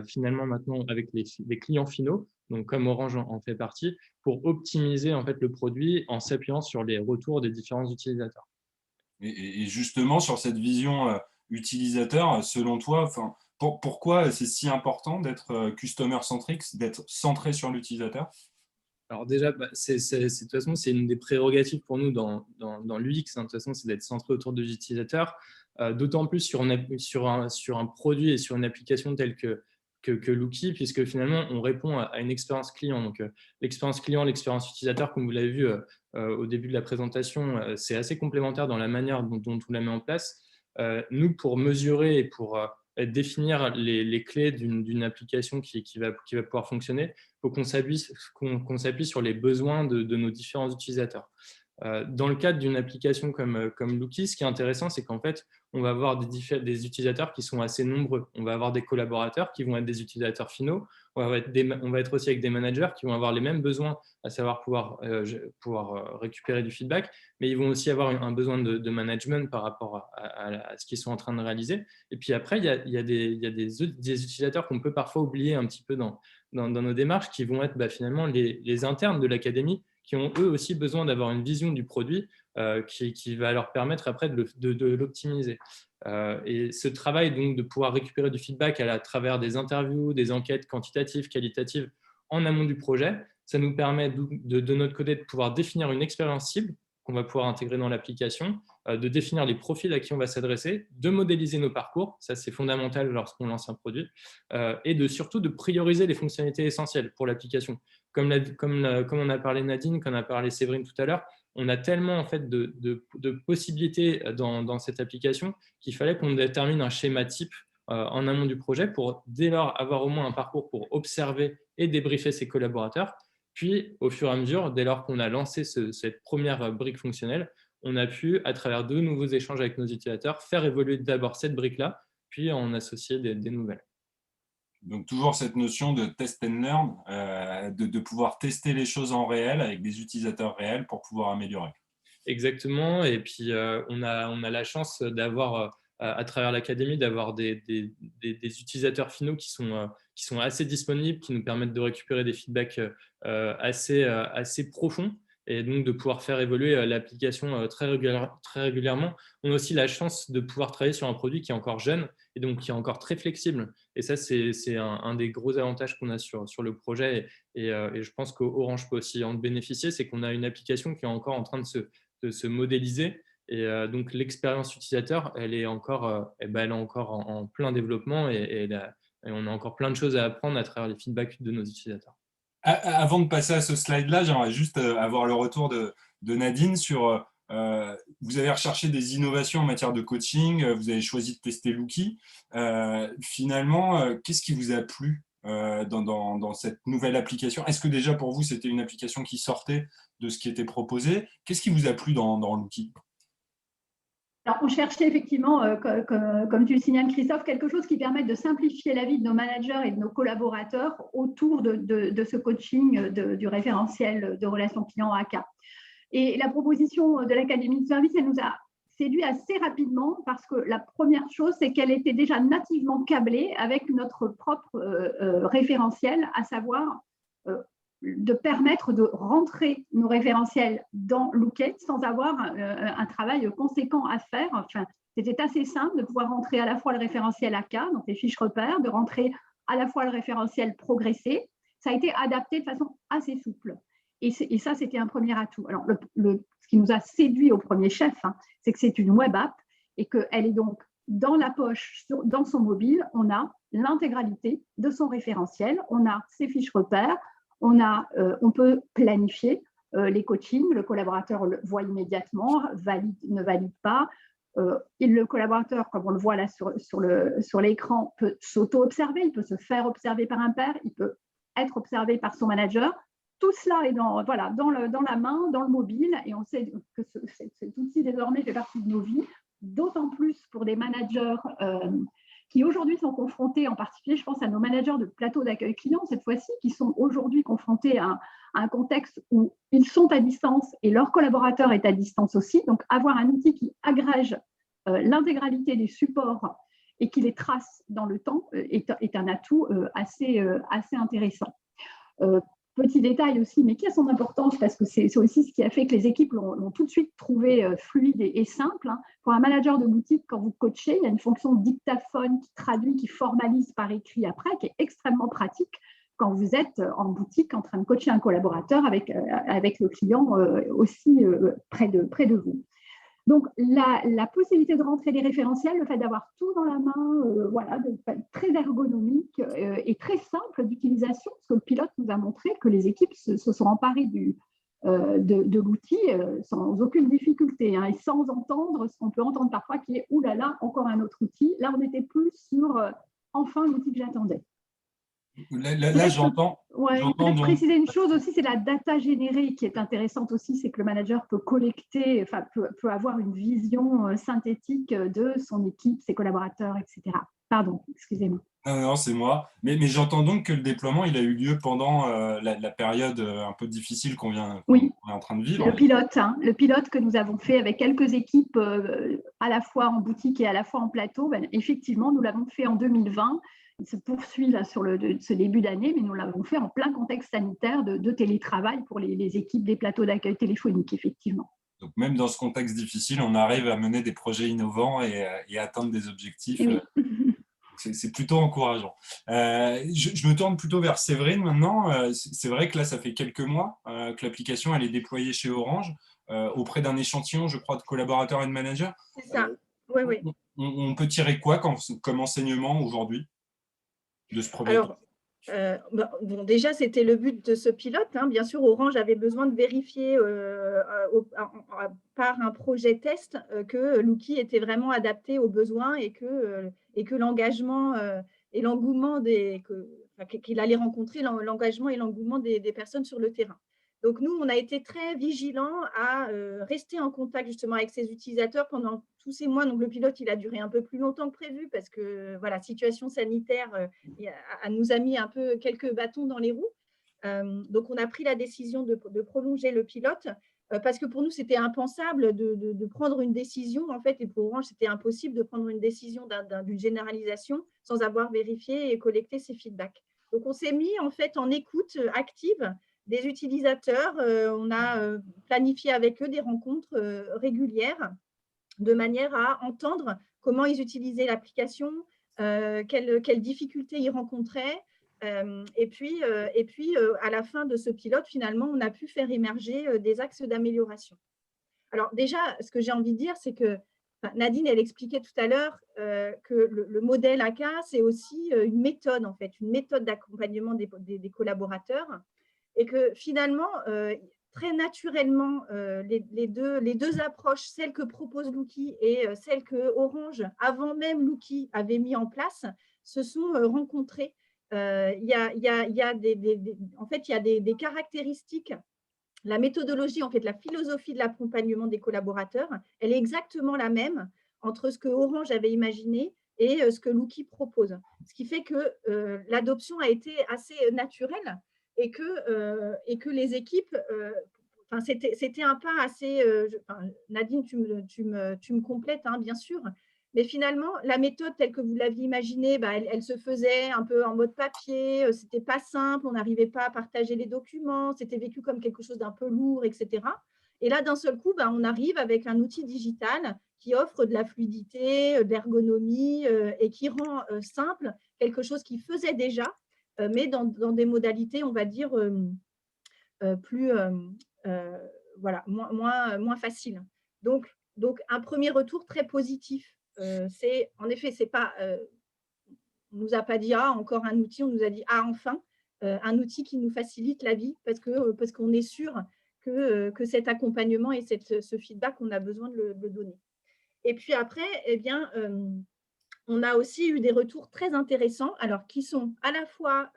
finalement maintenant avec les clients finaux, donc comme Orange en fait partie, pour optimiser en fait le produit en s'appuyant sur les retours des différents utilisateurs. Et justement, sur cette vision utilisateur, selon toi, pourquoi c'est si important d'être customer-centric, d'être centré sur l'utilisateur? Alors déjà, de toute façon, c'est une des prérogatives pour nous dans l'UX, hein, de toute façon, c'est d'être centré autour de l'utilisateur, d'autant plus sur un produit et sur une application telle que Looky, puisque finalement, on répond à une expérience client. Donc, l'expérience client, l'expérience utilisateur, comme vous l'avez vu au début de la présentation, c'est assez complémentaire dans la manière dont on la met en place. Nous, pour mesurer et pour définir les clés d'une application qui va pouvoir fonctionner, il faut qu'on s'appuie sur les besoins de nos différents utilisateurs. Dans le cadre d'une application comme Looky, ce qui est intéressant, c'est qu'en fait, on va avoir des utilisateurs qui sont assez nombreux. On va avoir des collaborateurs qui vont être des utilisateurs finaux. On va être aussi avec des managers qui vont avoir les mêmes besoins, à savoir pouvoir récupérer du feedback, mais ils vont aussi avoir un besoin de management par rapport à ce qu'ils sont en train de réaliser. Et puis après, il y a des utilisateurs qu'on peut parfois oublier un petit peu dans nos démarches, qui vont être finalement les internes de l'académie, qui ont eux aussi besoin d'avoir une vision du produit qui va leur permettre après de l'optimiser. Et ce travail donc de pouvoir récupérer du feedback à travers des interviews, des enquêtes quantitatives, qualitatives en amont du projet, ça nous permet de notre côté de pouvoir définir une expérience cible qu'on va pouvoir intégrer dans l'application, de définir les profils à qui on va s'adresser, de modéliser nos parcours, ça c'est fondamental lorsqu'on lance un produit, et surtout de prioriser les fonctionnalités essentielles pour l'application. Comme on a parlé Nadine, comme on a parlé Séverine tout à l'heure, on a tellement en fait de possibilités dans cette application qu'il fallait qu'on détermine un schéma type en amont du projet pour dès lors avoir au moins un parcours pour observer et débriefer ses collaborateurs. Puis, au fur et à mesure, dès lors qu'on a lancé cette première brique fonctionnelle, on a pu, à travers de nouveaux échanges avec nos utilisateurs, faire évoluer d'abord cette brique-là, puis en associer des nouvelles. Donc, toujours cette notion de test and learn, de pouvoir tester les choses en réel avec des utilisateurs réels pour pouvoir améliorer. Exactement. Et puis, on a la chance d'avoir, à travers l'académie, d'avoir des utilisateurs finaux qui sont assez disponibles, qui nous permettent de récupérer des feedbacks assez profonds et donc de pouvoir faire évoluer l'application très régulièrement. On a aussi la chance de pouvoir travailler sur un produit qui est encore jeune et donc qui est encore très flexible. Et ça, c'est un des gros avantages qu'on a sur le projet. Et je pense qu'Orange peut aussi en bénéficier, c'est qu'on a une application qui est encore en train de se modéliser. Et donc, l'expérience utilisateur, elle est encore en plein développement et on a encore plein de choses à apprendre à travers les feedbacks de nos utilisateurs. Avant de passer à ce slide-là, j'aimerais juste avoir le retour de Nadine sur… vous avez recherché des innovations en matière de coaching, vous avez choisi de tester Looky. Finalement, qu'est-ce qui vous a plu dans cette nouvelle application? Est-ce que déjà pour vous, c'était une application qui sortait de ce qui était proposé? Qu'est-ce qui vous a plu dans Looky? Alors, on cherchait effectivement, comme tu le signales, Christophe, quelque chose qui permette de simplifier la vie de nos managers et de nos collaborateurs autour de ce coaching du référentiel de relations clients AK. Et la proposition de l'Académie du service, elle nous a séduit assez rapidement parce que la première chose, c'est qu'elle était déjà nativement câblée avec notre propre référentiel, à savoir de permettre de rentrer nos référentiels dans Looky sans avoir un travail conséquent à faire. Enfin, c'était assez simple de pouvoir rentrer à la fois le référentiel AK, donc les fiches repères, de rentrer à la fois le référentiel progressé. Ça a été adapté de façon assez souple. Et ça, c'était un premier atout. Alors, ce qui nous a séduit au premier chef, c'est que c'est une web app et qu'elle est donc dans la poche, dans son mobile, on a l'intégralité de son référentiel, on a ses fiches repères, on peut planifier les coachings, le collaborateur le voit immédiatement, valide, ne valide pas. Et le collaborateur, comme on le voit là sur l'écran, peut s'auto-observer, il peut se faire observer par un pair, il peut être observé par son manager. Tout cela est dans la main, dans le mobile, et on sait que cet outil désormais fait partie de nos vies, d'autant plus pour des managers qui aujourd'hui sont confrontés, en particulier, je pense à nos managers de plateau d'accueil client, cette fois-ci, qui sont aujourd'hui confrontés à un contexte où ils sont à distance et leur collaborateur est à distance aussi. Donc, avoir un outil qui agrège l'intégralité des supports et qui les trace dans le temps est un atout assez intéressant. petit détail aussi, mais qui a son importance parce que c'est aussi ce qui a fait que les équipes l'ont tout de suite trouvé fluide et simple. Hein. Pour un manager de boutique, quand vous coachez, il y a une fonction dictaphone qui traduit, qui formalise par écrit après, qui est extrêmement pratique quand vous êtes en boutique en train de coacher un collaborateur avec le client aussi près de vous. Donc, la possibilité de rentrer des référentiels, le fait d'avoir tout dans la main, voilà, très ergonomique et très simple d'utilisation, parce que le pilote nous a montré que les équipes se sont emparées de l'outil sans aucune difficulté, hein, et sans entendre ce qu'on peut entendre parfois qui est « oulala, encore un autre outil ». Là, on était plus sur enfin l'outil que j'attendais. Là j'entends. Ouais, peut-être préciser une chose aussi, c'est la data générée qui est intéressante aussi, c'est que le manager peut collecter, enfin peut avoir une vision synthétique de son équipe, ses collaborateurs, etc. Pardon, excusez-moi. Non, c'est moi. Mais j'entends donc que le déploiement, il a eu lieu pendant la période un peu difficile qu'on est en train de vivre. Le pilote que nous avons fait avec quelques équipes à la fois en boutique et à la fois en plateau, ben, effectivement, nous l'avons fait en 2020. Il se poursuit là sur ce début d'année, mais nous l'avons fait en plein contexte sanitaire de télétravail pour les équipes des plateaux d'accueil téléphonique, effectivement. Donc même dans ce contexte difficile, on arrive à mener des projets innovants et atteindre des objectifs. Oui. C'est plutôt encourageant. Je me tourne plutôt vers Séverine maintenant. C'est vrai que là, ça fait quelques mois que l'application elle est déployée chez Orange auprès d'un échantillon, je crois, de collaborateurs et de managers. C'est ça, oui. On peut tirer quoi comme enseignement aujourd'hui de ce premier temps? Bon, déjà, c'était le but de ce pilote. Hein. Bien sûr, Orange avait besoin de vérifier par un projet test que l'outil était vraiment adapté aux besoins et que l'engagement et l'engouement qu'il allait rencontrer, l'engagement et l'engouement des personnes sur le terrain. Donc, nous, on a été très vigilants à rester en contact justement avec ces utilisateurs pendant tous ces mois. Donc, le pilote, il a duré un peu plus longtemps que prévu parce que, voilà, situation sanitaire nous a mis un peu quelques bâtons dans les roues. Donc, on a pris la décision de prolonger le pilote parce que pour nous, c'était impensable de prendre une décision. En fait, et pour Orange, c'était impossible de prendre une décision d'une généralisation sans avoir vérifié et collecté ces feedbacks. Donc, on s'est mis en fait en écoute active des utilisateurs. On a planifié avec eux des rencontres régulières de manière à entendre comment ils utilisaient l'application, quelles difficultés ils rencontraient. Et puis, à la fin de ce pilote, finalement, on a pu faire émerger des axes d'amélioration. Alors déjà, ce que j'ai envie de dire, c'est que Nadine, elle expliquait tout à l'heure que le modèle AK, c'est aussi une méthode, en fait, une méthode d'accompagnement des collaborateurs. Et que finalement, très naturellement, les deux approches, celle que propose Lookie et celle que Orange, avant même Lookie, avait mis en place, se sont rencontrées. En fait, il y a des caractéristiques. La méthodologie, en fait, la philosophie de l'accompagnement des collaborateurs, elle est exactement la même entre ce que Orange avait imaginé et ce que Lookie propose. Ce qui fait que l'adoption a été assez naturelle. Et que les équipes, c'était un pas assez… Nadine, tu me complètes, hein, bien sûr, mais finalement, la méthode telle que vous l'aviez imaginée, elle se faisait un peu en mode papier, ce n'était pas simple, on n'arrivait pas à partager les documents, c'était vécu comme quelque chose d'un peu lourd, etc. Et là, d'un seul coup, on arrive avec un outil digital qui offre de la fluidité, de l'ergonomie et qui rend simple quelque chose qui faisait déjà, mais dans des modalités, on va dire, plus, voilà, moins faciles. Donc, un premier retour très positif. En effet, c'est pas, on ne nous a pas dit « Ah, encore un outil », on nous a dit « Ah, enfin, un outil qui nous facilite la vie parce qu'on est sûr que cet accompagnement et ce feedback, on a besoin de le donner. » Et puis après, eh bien, on a aussi eu des retours très intéressants, alors qui sont à la fois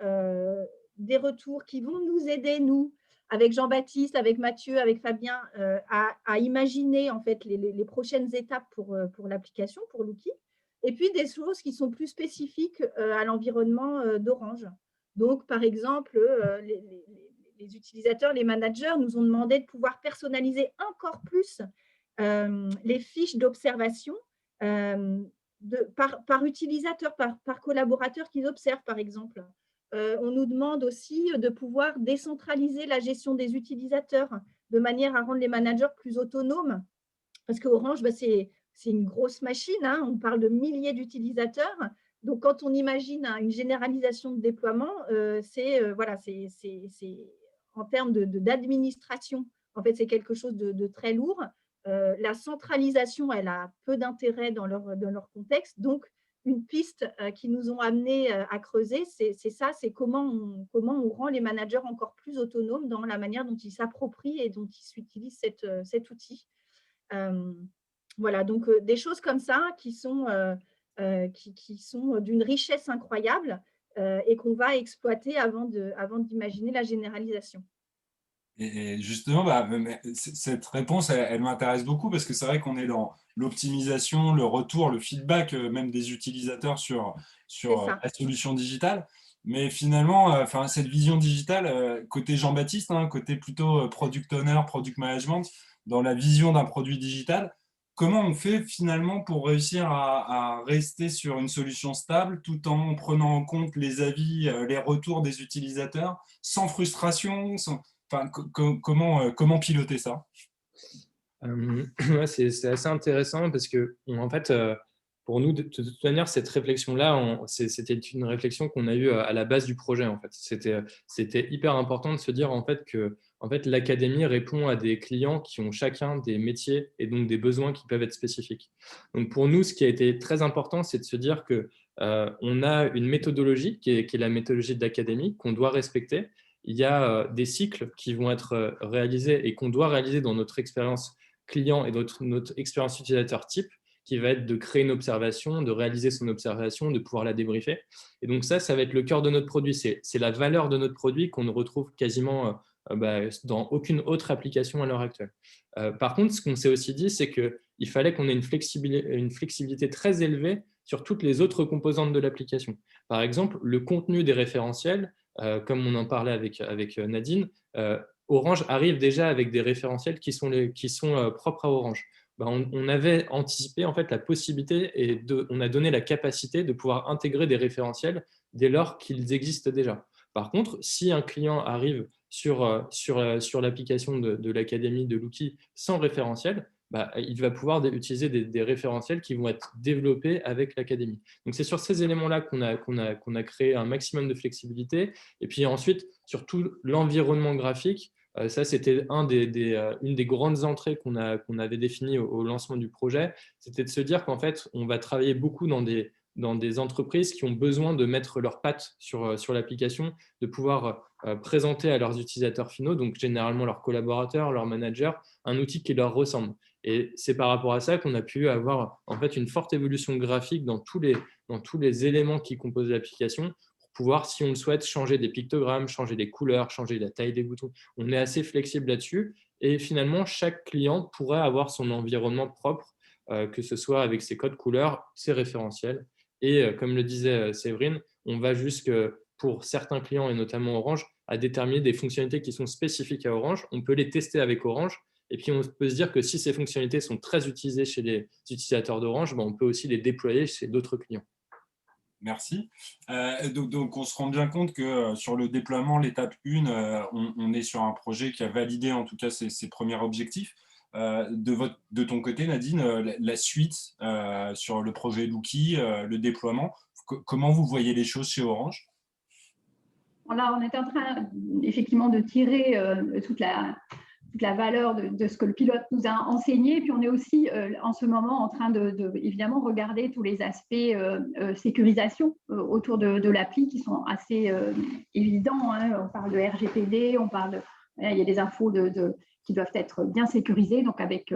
des retours qui vont nous aider, nous, avec Jean-Baptiste, avec Mathieu, avec Fabien, à imaginer en fait les prochaines étapes pour l'application, pour Lookie, et puis des choses qui sont plus spécifiques à l'environnement d'Orange. Donc, par exemple, les utilisateurs, les managers nous ont demandé de pouvoir personnaliser encore plus les fiches d'observation par utilisateur, par collaborateur qu'ils observent, par exemple. on nous demande aussi de pouvoir décentraliser la gestion des utilisateurs de manière à rendre les managers plus autonomes. Parce qu'Orange, c'est une grosse machine, hein, on parle de milliers d'utilisateurs. Donc, quand on imagine une généralisation de déploiement, voilà, en termes d'administration, en fait, c'est quelque chose de très lourd. La centralisation, elle a peu d'intérêt dans leur contexte. Donc, une piste qui nous ont amené à creuser, c'est ça, c'est comment on rend les managers encore plus autonomes dans la manière dont ils s'approprient et dont ils utilisent cet outil. Voilà, donc des choses comme ça qui sont d'une richesse incroyable et qu'on va exploiter avant d'imaginer la généralisation. Et justement, cette réponse, elle m'intéresse beaucoup parce que c'est vrai qu'on est dans l'optimisation, le retour, le feedback même des utilisateurs sur la solution digitale. Mais finalement, cette vision digitale, côté Jean-Baptiste, hein, côté plutôt product owner, product management, dans la vision d'un produit digital, comment on fait finalement pour réussir à rester sur une solution stable tout en prenant en compte les avis, les retours des utilisateurs, sans frustration, Enfin, comment piloter ça? Ouais, c'est assez intéressant parce que, en fait, pour nous, de toute manière, cette réflexion-là, c'était une réflexion qu'on a eue à la base du projet. En fait. C'était hyper important de se dire en fait, que l'académie répond à des clients qui ont chacun des métiers et donc des besoins qui peuvent être spécifiques. Donc, pour nous, ce qui a été très important, c'est de se dire que on a une méthodologie qui est la méthodologie de l'académie qu'on doit respecter. Il y a des cycles qui vont être réalisés et qu'on doit réaliser dans notre expérience client et notre expérience utilisateur type, qui va être de créer une observation, de réaliser son observation, de pouvoir la débriefer. Et donc ça va être le cœur de notre produit. C'est la valeur de notre produit qu'on ne retrouve quasiment dans aucune autre application à l'heure actuelle. Par contre, ce qu'on s'est aussi dit, c'est qu'il fallait qu'on ait une flexibilité très élevée sur toutes les autres composantes de l'application. Par exemple, le contenu des référentiels, comme on en parlait avec Nadine, Orange arrive déjà avec des référentiels qui sont propres à Orange. On avait anticipé en fait la possibilité et on a donné la capacité de pouvoir intégrer des référentiels dès lors qu'ils existent déjà. Par contre, si un client arrive sur l'application de l'académie de l'outil sans référentiel, il va pouvoir utiliser des référentiels qui vont être développés avec l'académie. Donc, c'est sur ces éléments-là qu'on a créé un maximum de flexibilité. Et puis ensuite, sur tout l'environnement graphique, ça, c'était une des grandes entrées qu'on avait définies au lancement du projet. C'était de se dire qu'en fait, on va travailler beaucoup dans des entreprises qui ont besoin de mettre leurs pattes sur l'application, de pouvoir présenter à leurs utilisateurs finaux, donc généralement leurs collaborateurs, leurs managers, un outil qui leur ressemble. Et c'est par rapport à ça qu'on a pu avoir en fait une forte évolution graphique dans tous les éléments qui composent l'application, pour pouvoir, si on le souhaite, changer des pictogrammes, changer des couleurs, changer la taille des boutons. On est assez flexible là-dessus. Et finalement, chaque client pourrait avoir son environnement propre, que ce soit avec ses codes couleurs, ses référentiels. Et comme le disait Séverine, on va jusque, pour certains clients, et notamment Orange, à déterminer des fonctionnalités qui sont spécifiques à Orange. On peut les tester avec Orange. Et puis, on peut se dire que si ces fonctionnalités sont très utilisées chez les utilisateurs d'Orange, on peut aussi les déployer chez d'autres clients. Merci. Donc, on se rend bien compte que sur le déploiement, l'étape 1, on est sur un projet qui a validé en tout cas ses premiers objectifs. De ton côté, Nadine, la suite sur le projet Lookie, le déploiement, comment vous voyez les choses chez Orange? Là, on est en train effectivement de tirer toute la valeur de ce que le pilote nous a enseigné. Puis on est aussi en ce moment en train de évidemment regarder tous les aspects sécurisation autour de l'appli qui sont assez évidents. Hein. On parle de RGPD, il y a des infos qui doivent être bien sécurisées. Donc avec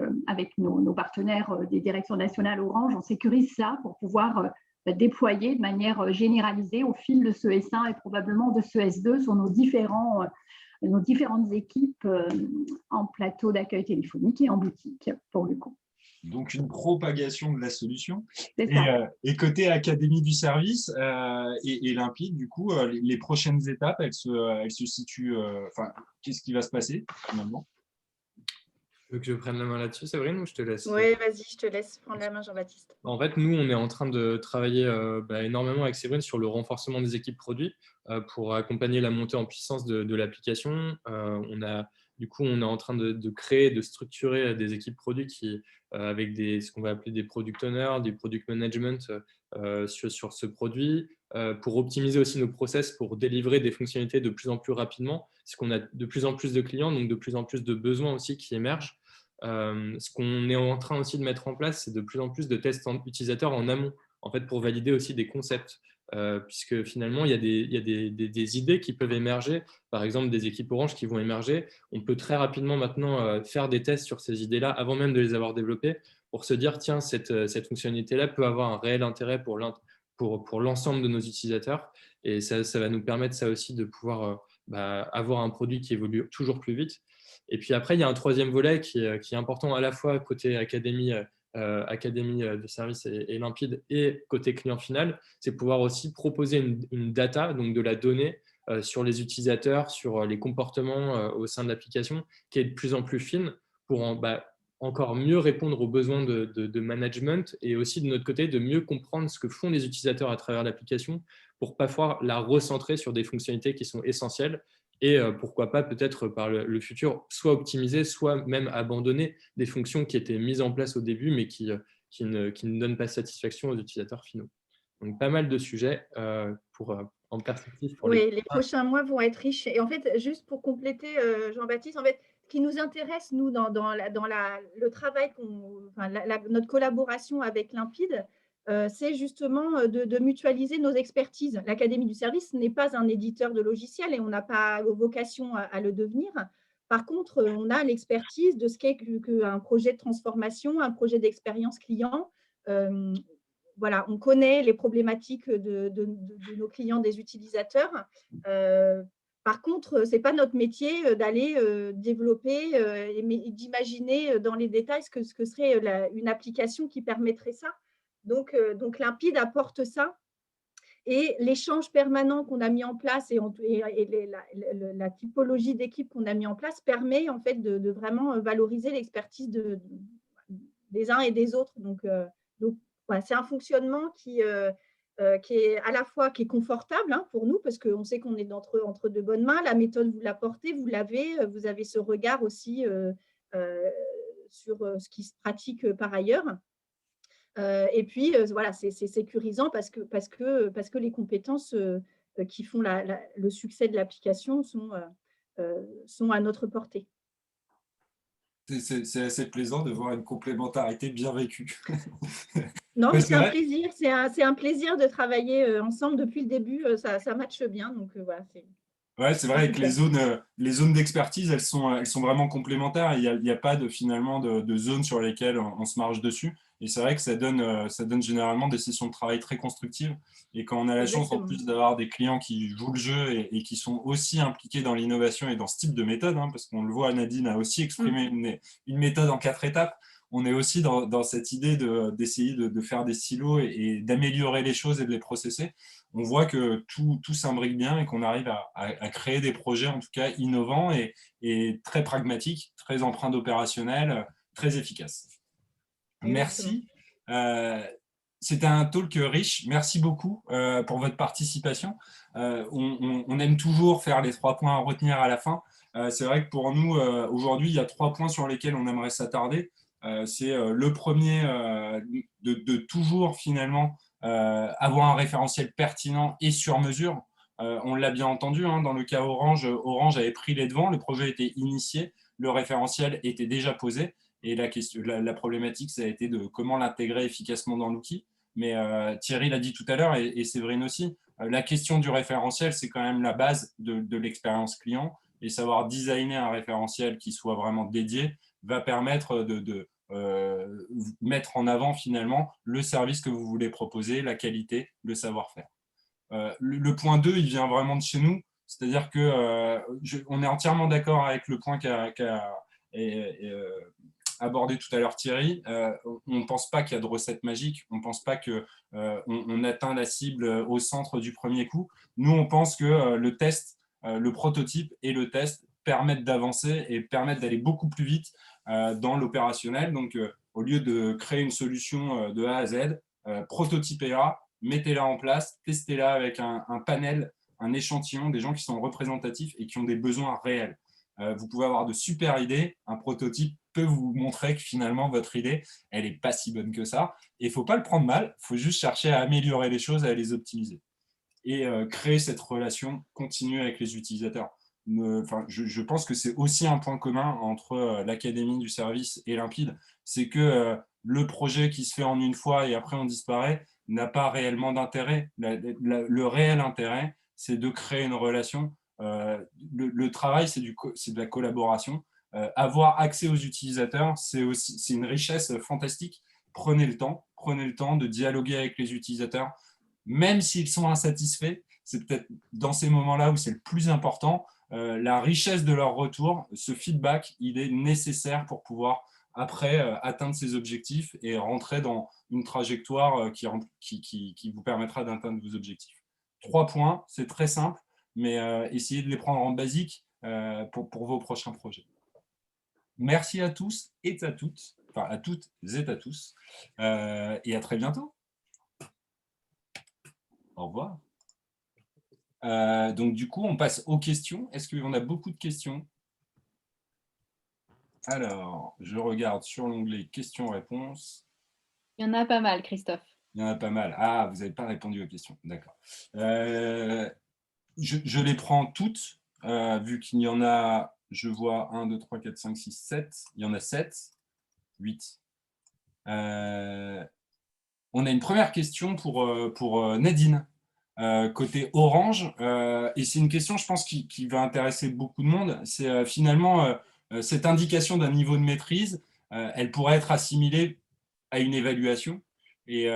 nos partenaires des directions nationales Orange, on sécurise ça pour pouvoir déployer de manière généralisée au fil de ce S1 et probablement de ce S2 sur nos différentes équipes en plateau d'accueil téléphonique et en boutique, pour le coup. Donc, une propagation de la solution. Et côté Académie du service et Limpide, du coup, les prochaines étapes, elles se situent… qu'est-ce qui va se passer finalement? Tu veux que je prenne la main là-dessus, Séverine, ou je te laisse? Oui, vas-y, je te laisse prendre la main, Jean-Baptiste. En fait, nous, on est en train de travailler énormément avec Séverine sur le renforcement des équipes produits pour accompagner la montée en puissance de l'application. Du coup, on est en train de créer, de structurer des équipes produits avec ce qu'on va appeler des product owners, des product management sur ce produit, pour optimiser aussi nos process, pour délivrer des fonctionnalités de plus en plus rapidement, parce qu'on a de plus en plus de clients, donc de plus en plus de besoins aussi qui émergent. Ce qu'on est en train aussi de mettre en place, c'est de plus en plus de tests utilisateurs en amont, en fait, pour valider aussi des concepts. Puisque finalement, il y a des idées qui peuvent émerger, par exemple des équipes Orange qui vont émerger. On peut très rapidement maintenant faire des tests sur ces idées-là avant même de les avoir développées pour se dire, tiens, cette fonctionnalité-là peut avoir un réel intérêt pour l'ensemble de nos utilisateurs. Et ça va nous permettre ça aussi de pouvoir avoir un produit qui évolue toujours plus vite. Et puis après, il y a un troisième volet qui est important à la fois côté académie de service et limpide et côté client final, c'est pouvoir aussi proposer une data, donc de la donnée sur les utilisateurs, sur les comportements au sein de l'application, qui est de plus en plus fine pour encore mieux répondre aux besoins de management et aussi de notre côté de mieux comprendre ce que font les utilisateurs à travers l'application pour parfois la recentrer sur des fonctionnalités qui sont essentielles et pourquoi pas peut-être par le futur soit optimiser, soit même abandonner des fonctions qui étaient mises en place au début mais qui ne donnent pas satisfaction aux utilisateurs finaux. Donc pas mal de sujets en perspective pour Oui, les prochains mois vont être riches. Et en fait, juste pour compléter, Jean-Baptiste, en fait, ce qui nous intéresse, nous, dans le travail, notre collaboration avec Limpide, c'est justement de mutualiser nos expertises. L'Académie du service n'est pas un éditeur de logiciels et on n'a pas vocation à le devenir. Par contre, on a l'expertise de ce qu'est qu'un projet de transformation, un projet d'expérience client. Voilà, on connaît les problématiques de nos clients, des utilisateurs. Par contre, ce n'est pas notre métier d'aller développer et d'imaginer dans les détails ce que serait une application qui permettrait ça. Donc Limpide apporte ça. Et l'échange permanent qu'on a mis en place et la typologie d'équipe qu'on a mis en place permet en fait de vraiment valoriser l'expertise des uns et des autres. Donc voilà, c'est un fonctionnement qui est à la fois qui est confortable pour nous parce qu'on sait qu'on est entre de bonnes mains. La méthode, vous la portez, vous avez ce regard aussi sur ce qui se pratique par ailleurs. Et puis, voilà, c'est sécurisant parce que les compétences qui font le succès de l'application sont à notre portée. C'est assez plaisant de voir une complémentarité bien vécue. Non, mais c'est un plaisir. C'est un plaisir de travailler ensemble depuis le début. Ça matche bien. Donc, voilà, ouais, c'est vrai que les zones d'expertise, elles sont vraiment complémentaires. Il n'y a pas finalement de zones sur lesquelles on se marche dessus. Et c'est vrai que ça donne généralement des sessions de travail très constructives. Et quand on a la chance en plus d'avoir des clients qui jouent le jeu et qui sont aussi impliqués dans l'innovation et dans ce type de méthode, parce qu'on le voit, Nadine a aussi exprimé une méthode en 4 étapes. On est aussi dans cette idée d'essayer de faire des silos et d'améliorer les choses et de les processer. On voit que tout s'imbrique bien et qu'on arrive à créer des projets en tout cas innovants et très pragmatiques, très empreints d'opérationnel, très efficaces. Merci. C'était un talk riche. Merci beaucoup pour votre participation. On aime toujours faire les 3 points à retenir à la fin. C'est vrai que pour nous, aujourd'hui, il y a 3 points sur lesquels on aimerait s'attarder. C'est le premier de toujours finalement avoir un référentiel pertinent et sur mesure. On l'a bien entendu, dans le cas Orange, Orange avait pris les devants, le projet était initié, le référentiel était déjà posé. Et la problématique, ça a été de comment l'intégrer efficacement dans l'outil. Mais Thierry l'a dit tout à l'heure, et Séverine aussi, la question du référentiel, c'est quand même la base de l'expérience client. Et savoir designer un référentiel qui soit vraiment dédié va permettre de mettre en avant finalement le service que vous voulez proposer, la qualité, le savoir-faire. Le point 2, il vient vraiment de chez nous. C'est-à-dire qu'on est entièrement d'accord avec le point qu'a abordé tout à l'heure Thierry. On ne pense pas qu'il y a de recette magique, on ne pense pas qu'on atteint la cible au centre du premier coup. Nous, on pense que le test, le prototype et le test permettent d'avancer et permettent d'aller beaucoup plus vite dans l'opérationnel. Donc, au lieu de créer une solution de A à Z, prototypez-la, mettez-la en place, testez-la avec un panel, un échantillon, des gens qui sont représentatifs et qui ont des besoins réels. Vous pouvez avoir de super idées, un prototype peut vous montrer que finalement votre idée, elle n'est pas si bonne que ça. Et il ne faut pas le prendre mal, il faut juste chercher à améliorer les choses, à les optimiser. Et créer cette relation continue avec les utilisateurs. Je pense que c'est aussi un point commun entre l'Académie du service et Limpide, c'est que le projet qui se fait en une fois et après on disparaît n'a pas réellement d'intérêt. Le réel intérêt, c'est de créer une relation. Le travail, c'est de la collaboration. Avoir accès aux utilisateurs, c'est une richesse fantastique. Prenez le temps de dialoguer avec les utilisateurs, même s'ils sont insatisfaits. C'est peut-être dans ces moments-là où c'est le plus important. La richesse de leur retour, ce feedback, il est nécessaire pour pouvoir après atteindre ses objectifs et rentrer dans une trajectoire qui vous permettra d'atteindre vos objectifs. 3 points, c'est très simple, mais essayez de les prendre en basique pour vos prochains projets. Merci à tous et à toutes, enfin à toutes et à tous, et à très bientôt. Au revoir. Donc du coup, on passe aux questions. Est-ce qu'on a beaucoup de questions? Alors, je regarde sur l'onglet questions-réponses. Il y en a pas mal, Christophe. Il y en a pas mal. Ah, vous n'avez pas répondu aux questions. D'accord. Je les prends toutes, vu qu'il y en a, je vois 1, 2, 3, 4, 5, 6, 7. Il y en a 7, 8. On a une première question pour Nadine, côté Orange. Et c'est une question, je pense, qui va intéresser beaucoup de monde. C'est finalement cette indication d'un niveau de maîtrise, elle pourrait être assimilée à une évaluation. Et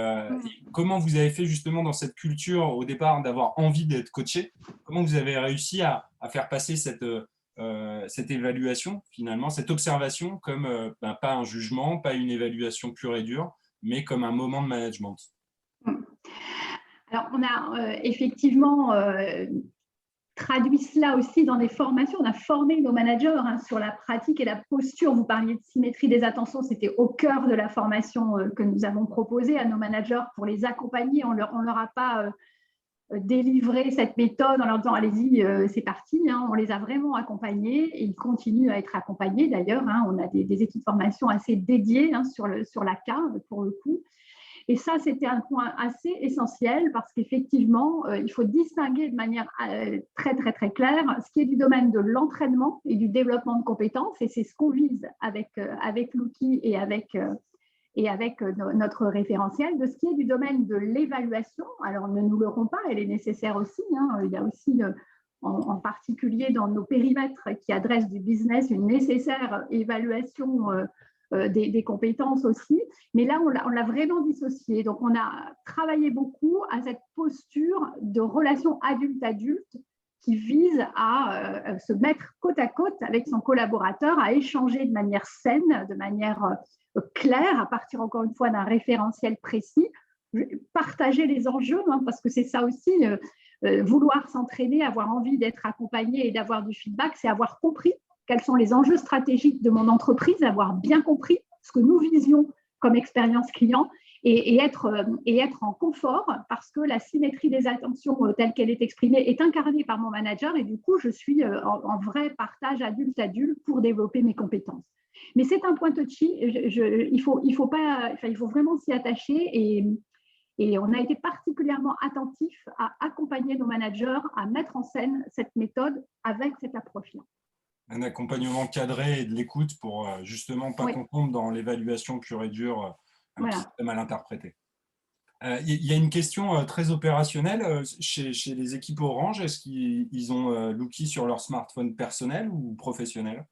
comment vous avez fait justement dans cette culture au départ d'avoir envie d'être coaché? Comment vous avez réussi à faire passer cette évaluation, finalement, cette observation comme pas un jugement, pas une évaluation pure et dure, mais comme un moment de management? Alors, on a effectivement traduit cela aussi dans des formations. On a formé nos managers sur la pratique et la posture. Vous parliez de symétrie des attentions, c'était au cœur de la formation que nous avons proposée à nos managers pour les accompagner. On leur a pas délivré cette méthode en leur disant allez-y, c'est parti. On les a vraiment accompagnés et ils continuent à être accompagnés d'ailleurs. On a des équipes de formation assez dédiées sur la carte pour le coup. Et ça, c'était un point assez essentiel parce qu'effectivement, il faut distinguer de manière très, très, très claire ce qui est du domaine de l'entraînement et du développement de compétences. Et c'est ce qu'on vise avec l'outil et avec notre référentiel, de ce qui est du domaine de l'évaluation. Alors, ne nous leurrons pas, elle est nécessaire aussi. Il y a aussi, en particulier dans nos périmètres qui adressent du business, une nécessaire évaluation des compétences aussi, mais là, on l'a vraiment dissocié. Donc, on a travaillé beaucoup à cette posture de relation adulte-adulte qui vise à se mettre côte à côte avec son collaborateur, à échanger de manière saine, de manière claire, à partir encore une fois d'un référentiel précis, partager les enjeux, parce que c'est ça aussi, vouloir s'entraîner, avoir envie d'être accompagné et d'avoir du feedback, c'est avoir compris quels sont les enjeux stratégiques de mon entreprise, avoir bien compris ce que nous visions comme expérience client et être en confort parce que la symétrie des attentions telle qu'elle est exprimée est incarnée par mon manager et du coup, je suis en vrai partage adulte-adulte pour développer mes compétences. Mais c'est un point touchy, il faut vraiment s'y attacher et on a été particulièrement attentif à accompagner nos managers à mettre en scène cette méthode avec cette approche-là. Un accompagnement cadré et de l'écoute pour justement pas qu'on tombe dans l'évaluation pure et dure, un petit peu mal interprété. Il y a une question très opérationnelle chez les équipes Orange. Est-ce qu'ils ont l'outil sur leur smartphone personnel ou professionnel?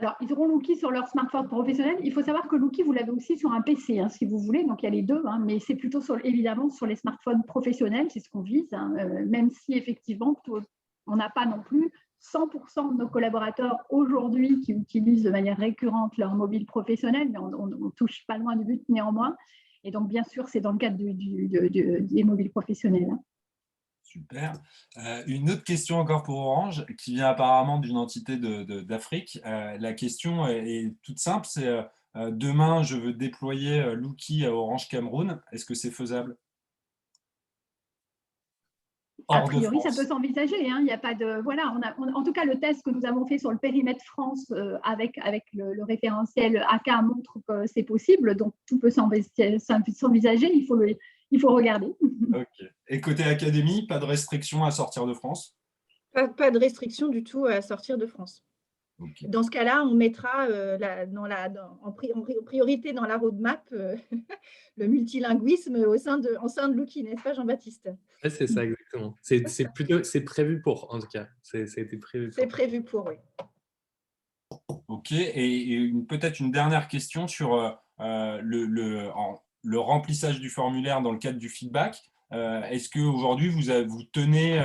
Alors, ils auront l'outil sur leur smartphone professionnel. Il faut savoir que l'outil, vous l'avez aussi sur un PC, si vous voulez. Donc, il y a les deux, mais c'est plutôt évidemment sur les smartphones professionnels, c'est ce qu'on vise, même si effectivement, on n'a pas non plus 100% de nos collaborateurs aujourd'hui qui utilisent de manière récurrente leur mobile professionnel, mais on touche pas loin du but néanmoins. Et donc, bien sûr, c'est dans le cadre des mobiles professionnels. Super. Une autre question encore pour Orange, qui vient apparemment d'une entité d'Afrique. La question est toute simple, c'est demain, je veux déployer Lookie à Orange Cameroun. Est-ce que c'est faisable? A Hors de priori, ça peut France. s'envisager. Hein. Il y a pas de voilà. En tout cas, le test que nous avons fait sur le périmètre France avec le référentiel AK montre que c'est possible. Donc tout peut s'envisager. Il faut regarder. Ok. Et côté académie, pas de restriction à sortir de France? Pas de restriction du tout à sortir de France. Ok. Dans ce cas-là, on mettra en priorité dans la roadmap le multilinguisme au sein de Lookie, n'est-ce pas, Jean-Baptiste? Ouais, c'est ça, exactement. C'est prévu pour, en tout cas. Ça a été prévu C'est pour. prévu pour, oui. Ok. Et peut-être une dernière question sur le remplissage du formulaire dans le cadre du feedback. Est-ce qu'aujourd'hui, vous tenez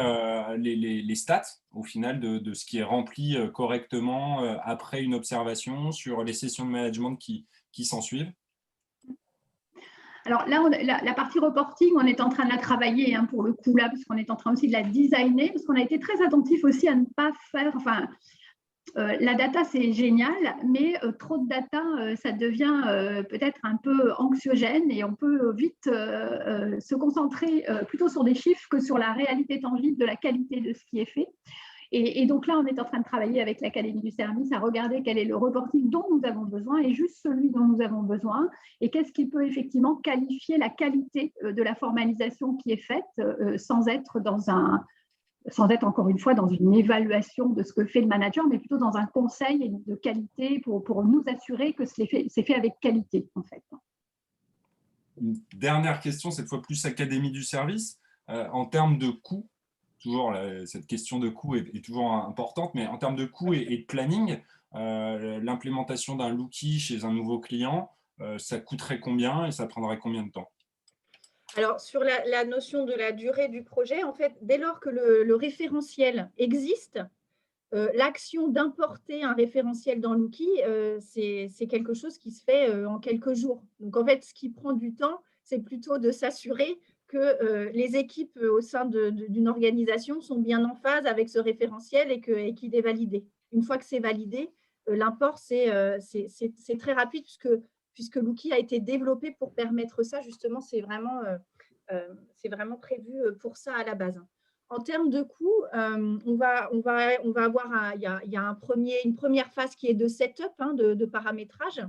les stats au final de ce qui est rempli correctement après une observation sur les sessions de management qui s'en suivent? Alors là, la partie reporting, on est en train de la travailler hein, pour le coup là, parce qu'on est en train aussi de la designer, parce qu'on a été très attentif aussi à ne pas faire. Enfin, la data, c'est génial, mais trop de data, ça devient peut-être un peu anxiogène et on peut vite se concentrer plutôt sur des chiffres que sur la réalité tangible de la qualité de ce qui est fait. Et donc là, on est en train de travailler avec l'Académie du service à regarder quel est le reporting dont nous avons besoin et juste celui dont nous avons besoin et qu'est-ce qui peut effectivement qualifier la qualité de la formalisation qui est faite sans être encore une fois dans une évaluation de ce que fait le manager, mais plutôt dans un conseil de qualité pour nous assurer que c'est fait avec qualité en fait. Une dernière question, cette fois plus Académie du service. En termes de coûts, toujours cette question de coût est toujours importante, mais en termes de coût et de planning, l'implémentation d'un Lookie chez un nouveau client, ça coûterait combien et ça prendrait combien de temps? Alors, sur la notion de la durée du projet, en fait, dès lors que le référentiel existe, l'action d'importer un référentiel dans Lookie, c'est quelque chose qui se fait en quelques jours. Donc, en fait, ce qui prend du temps, c'est plutôt de s'assurer que les équipes au sein d'une organisation sont bien en phase avec ce référentiel et qu'il est validé. Une fois que c'est validé, l'import, c'est très rapide puisque Lookie a été développé pour permettre ça. Justement, c'est vraiment prévu pour ça à la base. En termes de coûts, on va avoir il y a une première phase qui est de setup, hein, de paramétrage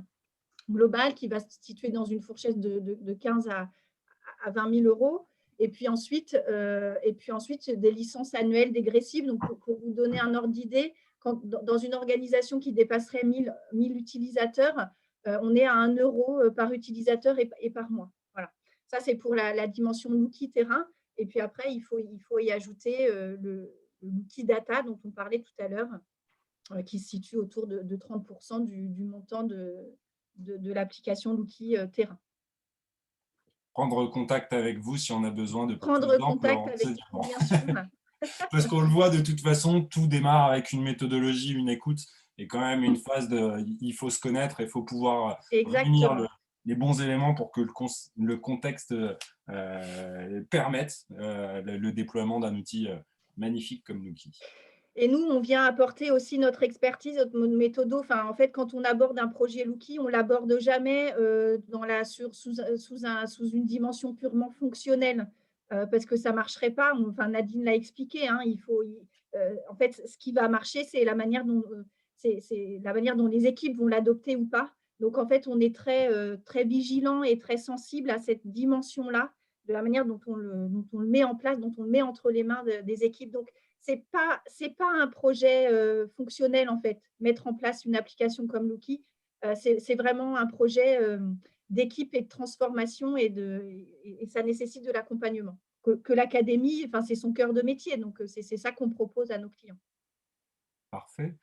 global qui va se situer dans une fourchette de 15 à 20 000 euros. Et puis ensuite, des licences annuelles dégressives. Donc, pour vous donner un ordre d'idée, dans une organisation qui dépasserait 1000 utilisateurs, on est à 1 euro par utilisateur et par mois. Voilà. Ça, c'est pour la dimension Lookie terrain. Et puis après, il faut y ajouter l'outil data dont on parlait tout à l'heure, qui se situe autour de 30% du montant de l'application Lookie terrain. Prendre contact avec vous si on a besoin de prendre contact avec vous, bien sûr. Parce qu'on le voit de toute façon, tout démarre avec une méthodologie, une écoute, et quand même une phase il faut se connaître, il faut pouvoir réunir les bons éléments pour que le contexte permette le déploiement d'un outil magnifique comme Lookie. Et nous, on vient apporter aussi notre expertise, notre méthode. Enfin, en fait, quand on aborde un projet Lookie, on ne l'aborde jamais sous une dimension purement fonctionnelle, parce que ça ne marcherait pas. Enfin, Nadine l'a expliqué. Hein, en fait, ce qui va marcher, c'est la manière dont les équipes vont l'adopter ou pas. Donc, en fait, on est très vigilant et très sensible à cette dimension-là, de la manière dont on le met en place, dont on le met entre les mains des équipes. Donc, c'est pas un projet fonctionnel, en fait, mettre en place une application comme Lookie. C'est vraiment un projet d'équipe et de transformation et ça nécessite de l'accompagnement. Que l'académie, enfin, c'est son cœur de métier, donc c'est ça qu'on propose à nos clients. Parfait.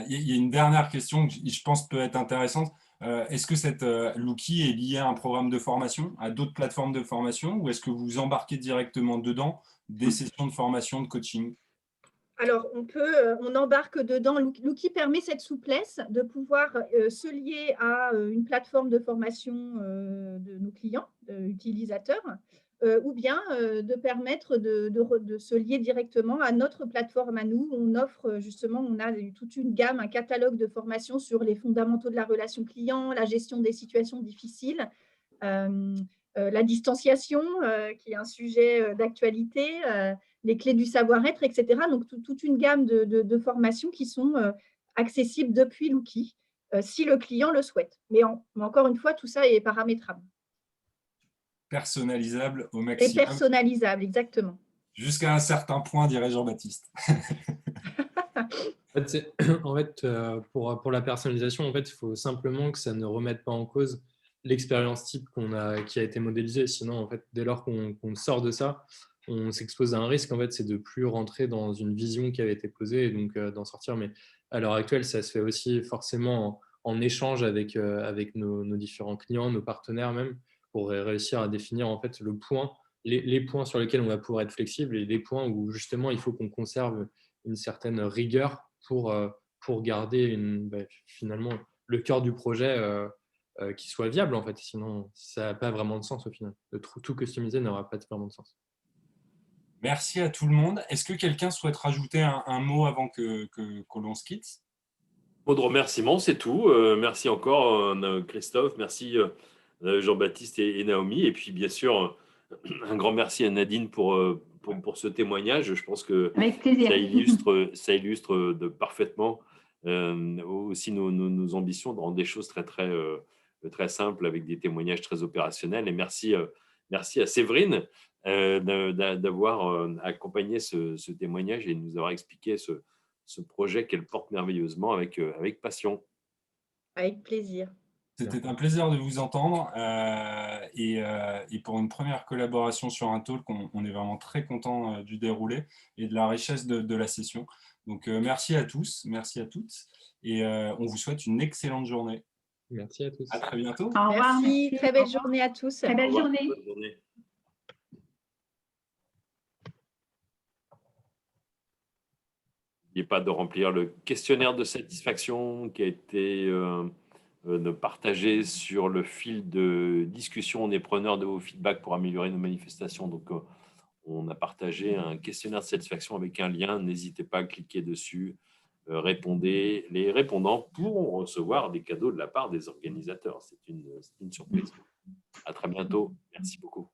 Il y a une dernière question qui, je pense, peut être intéressante. Est-ce que cette Lookie est liée à un programme de formation, à d'autres plateformes de formation, ou est-ce que vous embarquez directement dedans des sessions de formation, de coaching? Alors, on embarque dedans. Lookie permet cette souplesse de pouvoir se lier à une plateforme de formation de nos clients, utilisateurs, ou bien de permettre de se lier directement à notre plateforme à nous. On offre justement, on a toute une gamme, un catalogue de formations sur les fondamentaux de la relation client, la gestion des situations difficiles, la distanciation, qui est un sujet d'actualité, les clés du savoir-être, etc. Donc, toute une gamme de formations qui sont accessibles depuis l'outil, si le client le souhaite. Mais encore une fois, tout ça est paramétrable. Personnalisable au Et maximum. personnalisable, exactement. Jusqu'à un certain point, dirait Jean-Baptiste. En fait, pour la personnalisation, en fait, il faut simplement que ça ne remette pas en cause l'expérience type qui a été modélisée. Sinon, en fait, dès lors qu'on sort de ça, on s'expose à un risque, en fait, c'est de plus rentrer dans une vision qui avait été posée et donc d'en sortir. Mais à l'heure actuelle, ça se fait aussi forcément en échange avec nos différents clients, nos partenaires même, pour réussir à définir en fait les points sur lesquels on va pouvoir être flexible et les points où justement il faut qu'on conserve une certaine rigueur pour garder finalement le cœur du projet qui soit viable en fait. Sinon, ça n'a pas vraiment de sens au final. Tout customiser n'aura pas vraiment de sens. Merci à tout le monde. Est-ce que quelqu'un souhaite rajouter un mot avant que l'on se quitte? Mot de remerciement, c'est tout. Merci encore Christophe, merci Jean-Baptiste et Naomi. Et puis bien sûr, un grand merci à Nadine pour ce témoignage. Je pense que Avec plaisir. ça illustre parfaitement aussi nos ambitions de rendre des choses très, très, très simples avec des témoignages très opérationnels. Et merci à Séverine d'avoir accompagné ce témoignage et de nous avoir expliqué ce projet qu'elle porte merveilleusement avec passion. Avec plaisir. C'était un plaisir de vous entendre et pour une première collaboration sur un talk, on est vraiment très content du déroulé et de la richesse de la session. Donc merci à tous, merci à toutes et on vous souhaite une excellente journée. Merci à tous. À très bientôt. Au revoir. Merci, très belle Au revoir. journée à tous. Très belle journée. Bonne journée. N'oubliez pas de remplir le questionnaire de satisfaction qui a été partagé sur le fil de discussion. On est preneur de vos feedbacks pour améliorer nos manifestations. Donc, on a partagé un questionnaire de satisfaction avec un lien. N'hésitez pas à cliquer dessus. Répondez. Les répondants pourront recevoir des cadeaux de la part des organisateurs. C'est une surprise. À très bientôt. Merci beaucoup.